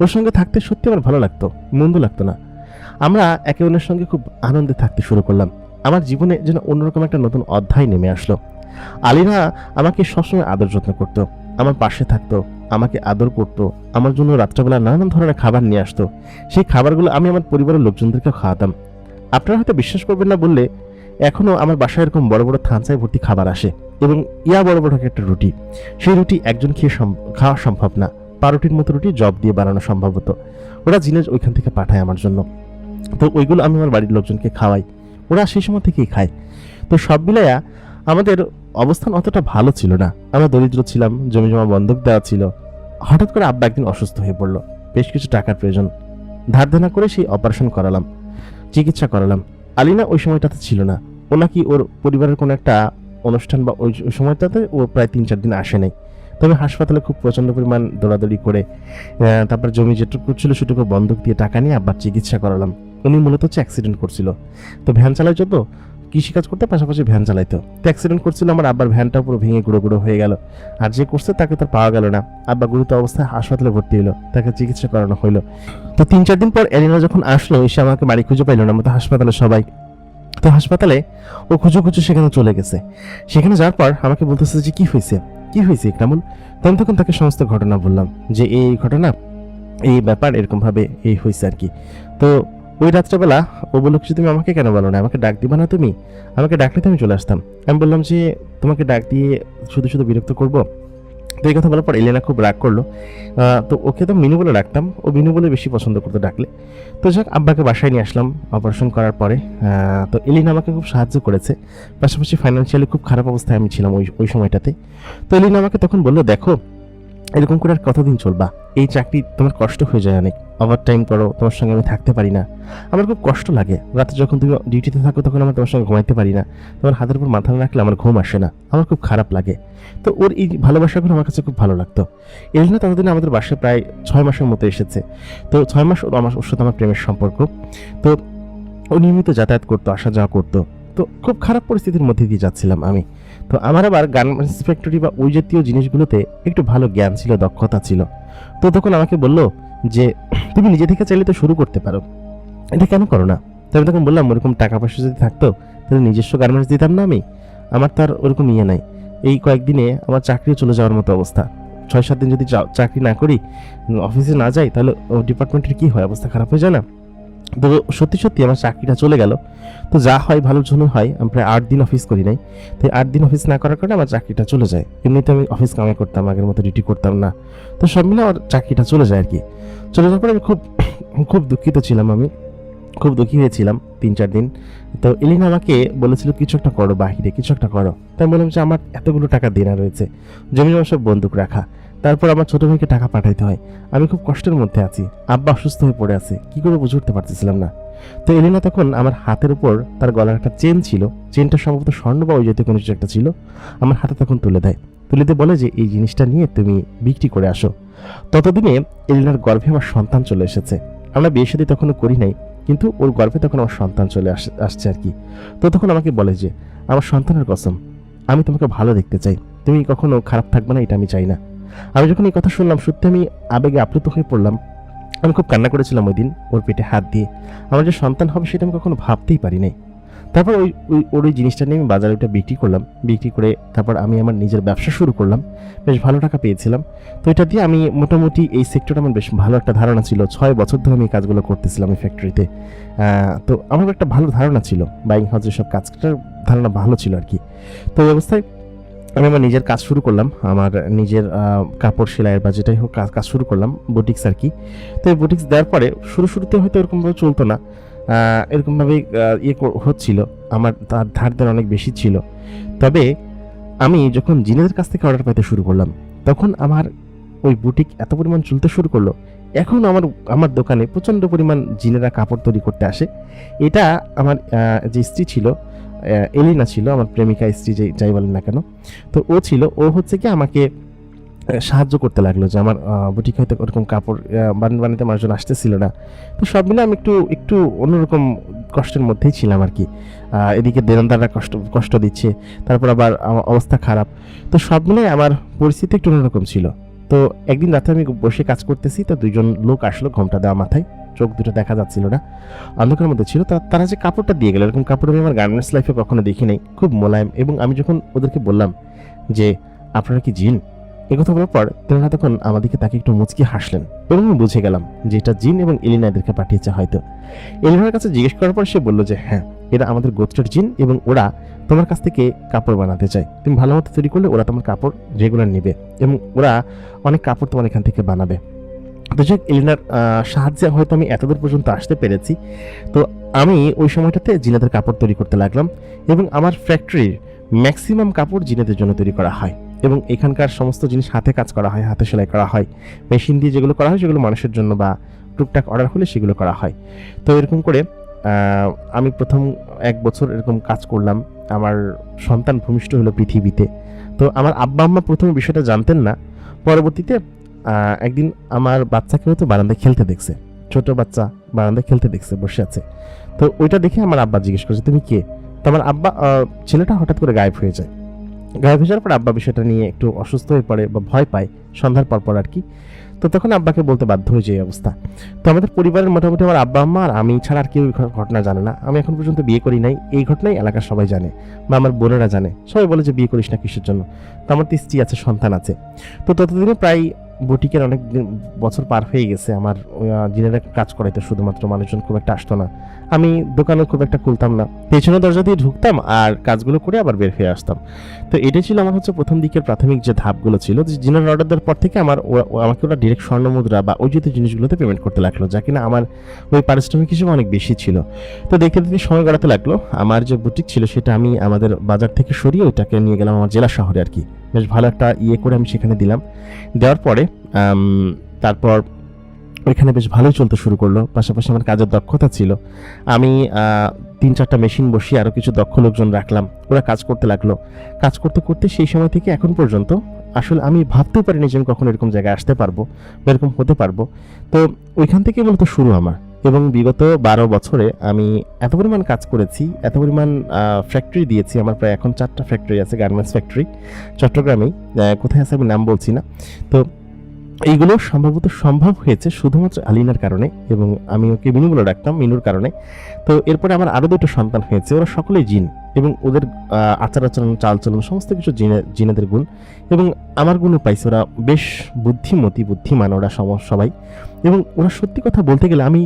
ওর সঙ্গে থাকতে সত্যি আমার ভালো লাগতো, মন্দ লাগতো না। আমরা একে অন্যের সঙ্গে খুব আনন্দে থাকতে শুরু করলাম। আমার জীবনে যেন অন্যরকম একটা নতুন অধ্যায় নেমে আসলো। আলিনা আমাকে সবসময় আদর যত্ন করতো, আমার পাশে থাকতো, আমাকে আদর করতো, আমার জন্য রাত্রেবেলা নানান ধরনের খাবার নিয়ে আসতো। সেই খাবারগুলো আমি আমার পরিবারের লোকজনদেরকে খাওয়াতাম। আপনারা হয়তো বিশ্বাস করবেন না বললে, এখনো আমার বাসায় এরকম বড় বড় থানচায় ভর্তি খাবার আসে এবং বড় বড় একটা রুটি। সেই রুটি একজন খাওয়া সম্ভব না, পাউরুটির মতো রুটি জব দিয়ে বানানো সম্ভবত। ওরা জিনিস ওইখান থেকে পাঠায় আমার জন্য, তো ওইগুলো আমি আমার বাড়ির লোকজনকে খাওয়াই, ওরা সেই সময় থেকেই খায়। তো সব মিলাইয়া আমাদের অবস্থান অতটা ভালো ছিল না, আমরা দরিদ্র ছিলাম, জমি জমা বন্ধক দেওয়া ছিল। হঠাৎ করে আব্বা একদিন অসুস্থ হয়ে পড়লো, বেশ কিছু টাকার প্রয়োজন, ধার দেনা করে সেই অপারেশন করালাম, চিকিৎসা করালাম। আলিনা ওই সময়টাতে ছিল না, ও নাকি ওর পরিবারের কোনো একটা অনুষ্ঠান বা ওই সময়টাতে ও প্রায় 3-4 দিন আসে নাই। তবে হাসপাতালে খুব প্রচণ্ড পরিমাণ দৌড়াদৌড়ি করে তারপর জমি যেটুকু ছিল সেটুকু বন্ধক দিয়ে টাকা নিয়ে আব্বার চিকিৎসা করালাম। উনি মূলত হচ্ছে অ্যাক্সিডেন্ট করছিল, তো ভ্যান চালাইতো, তো কৃষিকাজ করতে পাশাপাশি ভ্যান চালাইতো, তো অ্যাক্সিডেন্ট করছিল। আমার আব্বার ভ্যানটা পুরো ভেঙে গুঁড়ো গুঁড়ো হয়ে গেল, আর যে করছে তাকে তার পাওয়া গেল না। আব্বা গুরুতর অবস্থায় হাসপাতালে ভর্তি হলো, তাকে চিকিৎসা করানো হলো। তো 3-4 দিন পর এলিনা যখন আসলো, এসে আমাকে বাড়ি খুঁজে পাইল না, আমাদের হাসপাতালে সবাই। তো হাসপাতালে ও খুঁজে খুঁজে সেখানে চলে গেছে। সেখানে যাওয়ার পর আমাকে বলতেছে যে কি হয়েছে ইকরামুল। তো আমি তখন তাকে সমস্ত ঘটনা বললাম যে এই ঘটনা, এই ব্যাপার, এরকম ভাবে এই হয়েছে আর কি। তো ওই রাত্রেবেলা ও বললো যে তুমি আমাকে কেন বলো না, আমাকে ডাক দিবা না, তুমি আমাকে ডাকলে তো আমি চলে আসতাম। আমি বললাম যে তোমাকে ডাক দিয়ে শুধু শুধু বিরক্ত করবো। তো এই কথা বলার পর এলিনা খুব রাগ করলো। তো ওকে তো মিনু বলে ডাকতাম, ও মিনু বলে বেশি পছন্দ করতো ডাকলে। তো যাক, আব্বাকে বাসায় নিয়ে আসলাম অপারেশন করার পরে। তো এলিনা আমাকে খুব সাহায্য করেছে, পাশাপাশি ফাইন্যান্সিয়ালি খুব খারাপ অবস্থায় আমি ছিলাম ওই সময়টাতে। তো এলিনা আমাকে তখন বললো, দেখো এরকম করে আর কতদিন চলবা, এই চাকরি তোমার কষ্ট হয়ে যায় অনেক, ওভার টাইম করো, তোমার সঙ্গে আমি থাকতে পারি না, আমার খুব কষ্ট লাগে। রাতে যখন তুমি ডিউটিতে থাকো তখন আমার তোমার সঙ্গে ঘুমাইতে পারি না, তোমার হাতের উপর মাথা রাখলে আমার ঘুম আসে না, আমার খুব খারাপ লাগে। তো ওর এই ভালোবাসাগুলো আমার কাছে খুব ভালো লাগতো। এই জন্য ততদিনে আমাদের বাসায় প্রায় 6 মাসের মতো এসেছে। তো 6 মাস ওর সাথে আমার প্রেমের সম্পর্ক। তো ও নিয়মিত যাতায়াত করতো, আসা যাওয়া করতো। তো খুব খারাপ পরিস্থিতির মধ্যে দিয়ে যাচ্ছিলাম আমি। তো আমার আবার গার্মেন্টস ফ্যাক্টরি বা ওই জাতীয় জিনিসগুলোতে একটু ভালো জ্ঞান ছিল, দক্ষতা ছিল। তো তখন আমাকে বললো যে তুমি নিজে থেকে চাইলে তো শুরু করতে পারো, এটা কেন করো না? তো আমি তখন বললাম, ওরকম টাকা পয়সা যদি থাকতো তাহলে নিজস্ব গার্মেন্টস দিতাম না আমি, আমার তো আর ওরকম ইয়ে নাই। এই কয়েকদিনে আমার চাকরিও চলে যাওয়ার মতো অবস্থা। 6-7 দিন যদি চাকরি না করি, অফিসে না যাই, তাহলে ডিপার্টমেন্টের কি হয়, অবস্থা খারাপ হয়ে যায় না? তো সত্যি সত্যি আমার চাকরিটা চলে গেল। তো যা হয় ভালোর জন্য হয়, আমি প্রায় 8 দিন অফিস করি নাই। তো 8 দিন অফিস না করার কারণে আমার চাকরিটা চলে যায়। এমনিতে আমি অফিস কামাই করতাম, আগের মতো ডিউটি করতাম না। তো সব মিলে আমার চাকরিটা চলে যায় আর কি। চলে যাওয়ার পরে আমি খুব খুব দুঃখিত ছিলাম, আমি খুব দুঃখী হয়েছিলাম 3-4 দিন। তো এলিনা আমাকে বলেছিল কিছু একটা করো, বাহিরে কিছু একটা করো। তাই বললাম যে আমার এতগুলো টাকা দেনা রয়েছে, জমি জমা সব বন্দুক রাখা, তারপর আমার ছোট ভাইকে টাকা পাঠাইতে হয়, আমি খুব কষ্টের মধ্যে আছি, আব্বা অসুস্থ হয়ে পড়ে আছে, কি করে বুঝে উঠতে পারতেছিলাম না। তো এলিনা তখন আমার হাতের উপর তার গলার একটা চেন ছিল, চেনটা সম্ভবত স্বর্ণ বা ওই জাতীয় কোনো কিছু একটা ছিল, আমার হাতে তখন তুলে দেয়। তুলে দিয়ে বলে যে এই জিনিসটা নিয়ে তুমি বিক্রি করে আসো। ততদিনে এলিনার গর্ভে আমার সন্তান চলে এসেছে। আমরা বিয়ে শাদী তখনও করি নাই, কিন্তু ওর গর্ভে তখন আমার সন্তান চলে আসছে আর কি। তো তখন আমাকে বলে যে আমার সন্তানের কসম, আমি তোমাকে ভালো দেখতে চাই, তুমি কখনো খারাপ থাকবে না, এটা আমি চাই না। আমি যখন এই কথা শুনলাম, সত্যি আমি আবেগে আপ্লুত হয়ে পড়লাম। আমি খুব কান্না করেছিলাম ওই দিন ওর পেটে হাত দিয়ে। আমার যে সন্তান হবে সেটা আমি কখনো ভাবতেই পারি নাই। তারপর ওই জিনিসটা নিয়ে আমি বাজারে ওটা বিক্রি করলাম, বিক্রি করে তারপর আমি আমার নিজের ব্যবসা শুরু করলাম, বেশ ভালো টাকা পেয়েছিলাম। তো এটা দিয়ে আমি মোটামুটি এই সেক্টরে আমার বেশ ভালো একটা ধারণা ছিল। 6 বছর ধরে আমি এই কাজগুলো করতেছিলাম এই ফ্যাক্টরিতে। তো আমার একটা ভালো ধারণা ছিল, বাইং হাউসের সব কাজটার ধারণা ভালো ছিল আর কি। তো এই অবস্থায় আমি আমার নিজের কাজ শুরু করলাম, আমার নিজের কাপড় সেলাইয়ের বা যেটাই হোক কাজ শুরু করলাম, বুটিক্স আর কি। তো এই বুটিক্স দেওয়ার পরে শুরুতে হয়তো এরকমভাবে চলতো না, এরকমভাবেই হচ্ছিল, আমার তার ধার দেন অনেক বেশি ছিল। তবে আমি যখন জিনেদের কাছ থেকে অর্ডার পাইতে শুরু করলাম, তখন আমার ওই বুটিক এত পরিমাণ চলতে শুরু করলো, এখন আমার দোকানে প্রচণ্ড পরিমাণ জিনেরা কাপড় তৈরি করতে আসে। এটা আমার যে স্ত্রী ছিল, এলিনা ছিল, আমার প্রেমিকা স্ত্রী যাই বলেন না কেন, তো ও ছিল, ও হচ্ছে কি আমাকে সাহায্য করতে লাগলো যে আমার বুটিক হয়তো ওরকম কাপড় বানাতে মানুষজন আসতেছিল না। তো সব মিলে আমি একটু অন্যরকম কষ্টের মধ্যেই ছিলাম আর কি। এদিকে দেনদাররা কষ্ট দিচ্ছে, তারপর আবার আমার অবস্থা খারাপ। তো সব মিলে আমার পরিস্থিতি একটু অন্যরকম ছিল। তো একদিন রাতে আমি বসে কাজ করতেছি, তো 2জন লোক আসলো, ঘোমটা দেওয়া মাথায়, চোখ দুটো দেখা যাচ্ছিল না, অন্ধকারের মধ্যে ছিল। তারা যে কাপড়টা দিয়ে গেল, এরকম কাপড় আমি আমার গার্মেন্টস লাইফে কখনো দেখি নাই, খুব মোলায়েম। এবং আমি যখন ওদেরকে বললাম যে আপনারা কি জিন, একথা বলার পর তেনারা তখন আমাদেরকে তাকে একটু মুচকি হাসলেন, এবং আমি বুঝে গেলাম যে এটা জিন এবং এলিনা এদেরকে পাঠিয়েছে হয়তো। এলিনার কাছে জিজ্ঞেস করার পর সে বললো যে হ্যাঁ, এরা আমাদের গোত্রের জিন এবং ওরা তোমার কাছ থেকে কাপড় বানাতে চায়, তুমি ভালো মতো তৈরি করলে ওরা তোমার কাপড় রেগুলার নেবে এবং ওরা অনেক কাপড় তোমার এখান থেকে বানাবে। তো যাক, এলিনার সাহায্যে হয়তো আমি এতদূর পর্যন্ত আসতে পেরেছি। তো আমি ওই সময়টাতে জিনেদের কাপড় তৈরি করতে লাগলাম, এবং আমার ফ্যাক্টরির ম্যাক্সিমাম কাপড় জিনেদের জন্য তৈরি করা হয়, এবং এখানকার সমস্ত জিনিস হাতে কাজ করা হয়, হাতে সেলাই করা হয়, মেশিন দিয়ে যেগুলো করা হয় সেগুলো মানুষের জন্য বা টুকটাক অর্ডার হলে সেগুলো করা হয়। তো এরকম করে আমি প্রথম 1 বছর এরকম কাজ করলাম। আমার সন্তান ভূমিষ্ঠ হলো পৃথিবীতে। তো আমার আব্বা আম্মা প্রথমে বিষয়টা জানতেন না। পরবর্তীতে একদিন আমার বাচ্চাকে হয়তো বারান্দায় খেলতে দেখছে, ছোট বাচ্চা বারান্দায় খেলতে দেখছে, বসে আছে। তো ওইটা দেখে আমার আব্বা জিজ্ঞেস করছে, তুমি কে? তো আমার আব্বা ছেলেটা হঠাৎ করে গায়েব হয়ে যায়। গায়েব হয়ে যাওয়ার পর আব্বা বিষয়টা নিয়ে একটু অসুস্থ হয়ে পড়ে বা ভয় পায় সন্ধ্যার পর আর কি। তো তখন আব্বাকে বলতে বাধ্য হয়ে যায় এই অবস্থা। তো আমাদের পরিবারের মোটামুটি আমার আব্বা আম্মা আর আমি ছাড়া আর কেউ এই ঘটনা জানে না। আমি এখন পর্যন্ত বিয়ে করি নাই, এই ঘটনাই এলাকার সবাই জানে বা আমার বোনেরা জানে। সবাই বলে যে বিয়ে করিস না কিসের জন্য। তো আমার তো স্ত্রী আছে, সন্তান আছে। তো ততদিনে প্রায় বুটিকের অনেক বছর পার হয়ে গেছে। আমার জিনেরা কাজ করাইতো শুধুমাত্র, মানুষজন খুব একটা আসতো না। আমি দোকানে খুব একটা খুলতাম না, পেছনের দরজা দিয়ে ঢুকতাম আর কাজগুলো করে আবার বের হয়ে আসতাম। তো এটাই ছিল আমার হচ্ছে প্রথম দিকের প্রাথমিক যে ধাপগুলো ছিল। যে জিনের অর্ডার দেওয়ার পর থেকে আমাকে ওরা ডিরেক্ট স্বর্ণ মুদ্রা বা ওই জাতীয় জিনিসগুলোতে পেমেন্ট করতে লাগলো, যা কিনা আমার ওই পারিশ্রমিক হিসেবে অনেক বেশি ছিল। তো দেখতে দেখতে সময় গড়াতে লাগলো। আমার যে বুটিক ছিল সেটা আমি আমাদের বাজার থেকে সরিয়ে ওইটাকে নিয়ে গেলাম আমার জেলা শহরে আর কি। বেশ ভালো একটা করে আমি সেখানে দিলাম। দেওয়ার পরে তারপর ওইখানে বেশ ভালোই চলতে শুরু করলো। পাশাপাশি আমার কাজের দক্ষতা ছিল। আমি 3-4টা মেশিন বসিয়ে আরও কিছু দক্ষ লোকজন রাখলাম, ওরা কাজ করতে লাগলো। কাজ করতে করতে সেই সময় থেকে এখন পর্যন্ত আসলে আমি ভাবতেও পারিনি যে আমি কখনো এরকম জায়গায় আসতে পারবো বা এরকম হতে পারবো। তো ওইখান থেকে মূলত শুরু আমার। এবং বিগত 12 বছরে আমি এত পরিমাণ কাজ করেছি, এত পরিমাণ ফ্যাক্টরি দিয়েছি। আমার প্রায় এখন 4টা ফ্যাক্টরি আছে, গার্মেন্টস ফ্যাক্টরি চট্টগ্রামেই। কোথায় আছে আমি নাম বলছি না। তো এইগুলো সম্ভব হয়েছে শুধুমাত্র আলিনার কারণে, এবং আমি ওকে মিনু বলে ডাকতাম, মিনুর কারণে। তো এরপরে আমার আরও 2টো সন্তান হয়েছে, ওরা সকলেই জিন, এবং ওদের আচার আচরণ, চালচলন সমস্ত কিছু জিনেদের গুণ, এবং আমার গুণও পাইছে। ওরা বেশ বুদ্ধিমান ওরা সবাই। এবং ওরা সত্যি কথা বলতে গেলে আমি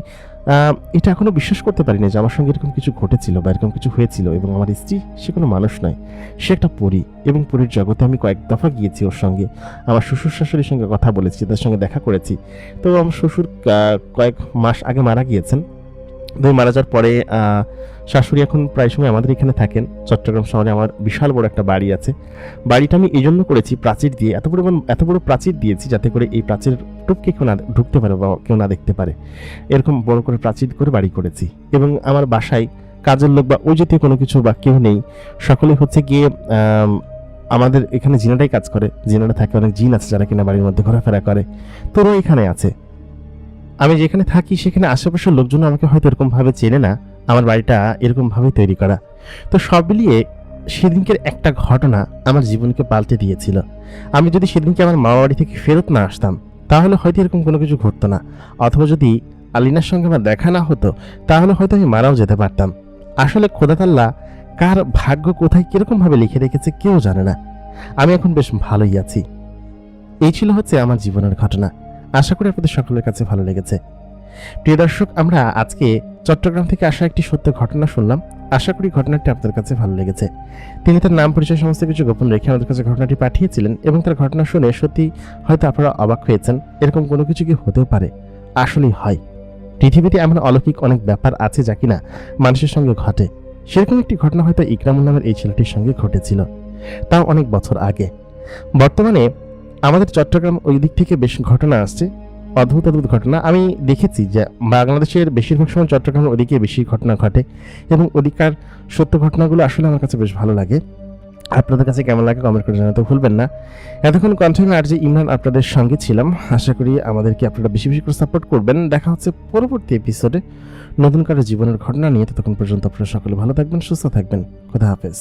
এটা এখনো বিশ্বাস করতে পারি না যে আমার সঙ্গে এরকম কিছু ঘটেছিল বা এরকম কিছু হয়েছিল। এবং আমার স্ত্রী, সে কোনো মানুষ নয়, সে একটা পরী। এবং পরীর জগতে আমি কয়েক দফা গিয়েছি ওর সঙ্গে। আমার শ্বশুর শাশুড়ির সঙ্গে কথা বলেছি, তাদের সঙ্গে দেখা করেছি। তো আমার শ্বশুর কয়েক মাস আগে মারা গিয়েছেন। মারা যাওয়ার পরে শাশুড়ি এখন প্রায় সময় আমাদের এখানে থাকেন। চট্টগ্রাম শহরে আমার বিশাল বড় একটা বাড়ি আছে। বাড়িটা আমি এই জন্য করেছি প্রাচীর দিয়ে, এত বড় প্রাচীর দিয়েছি যাতে করে এই প্রাচীর টপকে কেউ না ঢুকতে পারে বা কেউ না দেখতে পারে। এরকম বড় করে প্রাচীর করে বাড়ি করেছি। এবং আমার বাসায় কাজের লোক বা ওই জাতীয় কোনো কিছু বা কেউ নেই। সকলে হচ্ছে গিয়ে আমাদের এখানে জিনারাই কাজ করে। জিনারা থাকে, অনেক জিন আছে যারা কিনা বাড়ির মধ্যে ঘোরাফেরা করে। তোরও এখানে আছে। আমি যেখানে থাকি সেখানে আশেপাশের লোকজন আমাকে হয়তো এরকম ভাবে চেনে না, আমার বাড়িটা এরকম ভাবে তৈরি করা। তো সব মিলিয়ে সেদিনকের একটা ঘটনা আমার জীবনকে পাল্টে দিয়েছিল। আমি যদি সেদিনকে আমার মামা বাড়ি থেকে ফেরত না আসতাম তাহলে হয়তো এরকম কোনো কিছু ঘটতো না, অথবা যদি আলিনার সঙ্গে আমার দেখা না হতো তাহলে হয়তো আমি মারাও যেতে পারতাম। আসলে খোদাতাল্লাহ কার ভাগ্য কোথায় কিরকম ভাবে লিখে রেখেছে কেউ জানে না। আমি এখন বেশ ভালোই আছি। এই ছিল হচ্ছে আমার জীবনের ঘটনা। আশা করি আপনাদের সকলের কাছে ভালো লেগেছে। প্রিয় দর্শক, আমরা আজকে চট্টগ্রাম থেকে আসা একটি সত্য ঘটনা শুনলাম। আশা করি ঘটনাটি আপনাদের কাছে ভালো লেগেছে। তিনি তার নাম পরিচয় সমস্ত কিছু গোপন রেখে আমাদের কাছে ঘটনাটি পাঠিয়েছিলেন, এবং তার ঘটনা শুনে সত্যি হয়তো আপনারা অবাক হয়েছেন। এরকম কোনো কিছু কি হতেও পারে? আসলেই হয়। পৃথিবীতে এমন অলৌকিক অনেক ব্যাপার আছে যা কিনা মানুষের সঙ্গে ঘটে। সেরকম একটি ঘটনা হয়তো ইকরামুল নামের এই ছেলেটির সঙ্গে ঘটেছিল, তাও অনেক বছর আগে। বর্তমানে আমাদের চট্টগ্রাম ওই দিক থেকে বেশ ঘটনা আসছে, অদ্ভুত ঘটনা। আমি দেখেছি যে বাংলাদেশের বেশিরভাগ সময় চট্টগ্রামের ওদিকে বেশি ঘটনা ঘটে, এবং ওদিককার সত্য ঘটনাগুলো আসলে আমার কাছে বেশ ভালো লাগে। আপনাদের কাছে কেমন লাগে কমেন্ট করে জানাতে ভুলবেন না। এতক্ষণ কন্টেন্ট আর যে ইমরান আপনাদের সঙ্গে ছিলাম। আশা করি আমাদেরকে আপনারা বেশি বেশি করে সাপোর্ট করবেন। দেখা হচ্ছে পরবর্তী এপিসোডে নতুন কারো জীবনের ঘটনা নিয়ে। ততক্ষণ পর্যন্ত আপনারা সকলে ভালো থাকবেন, সুস্থ থাকবেন। খোদা হাফেজ।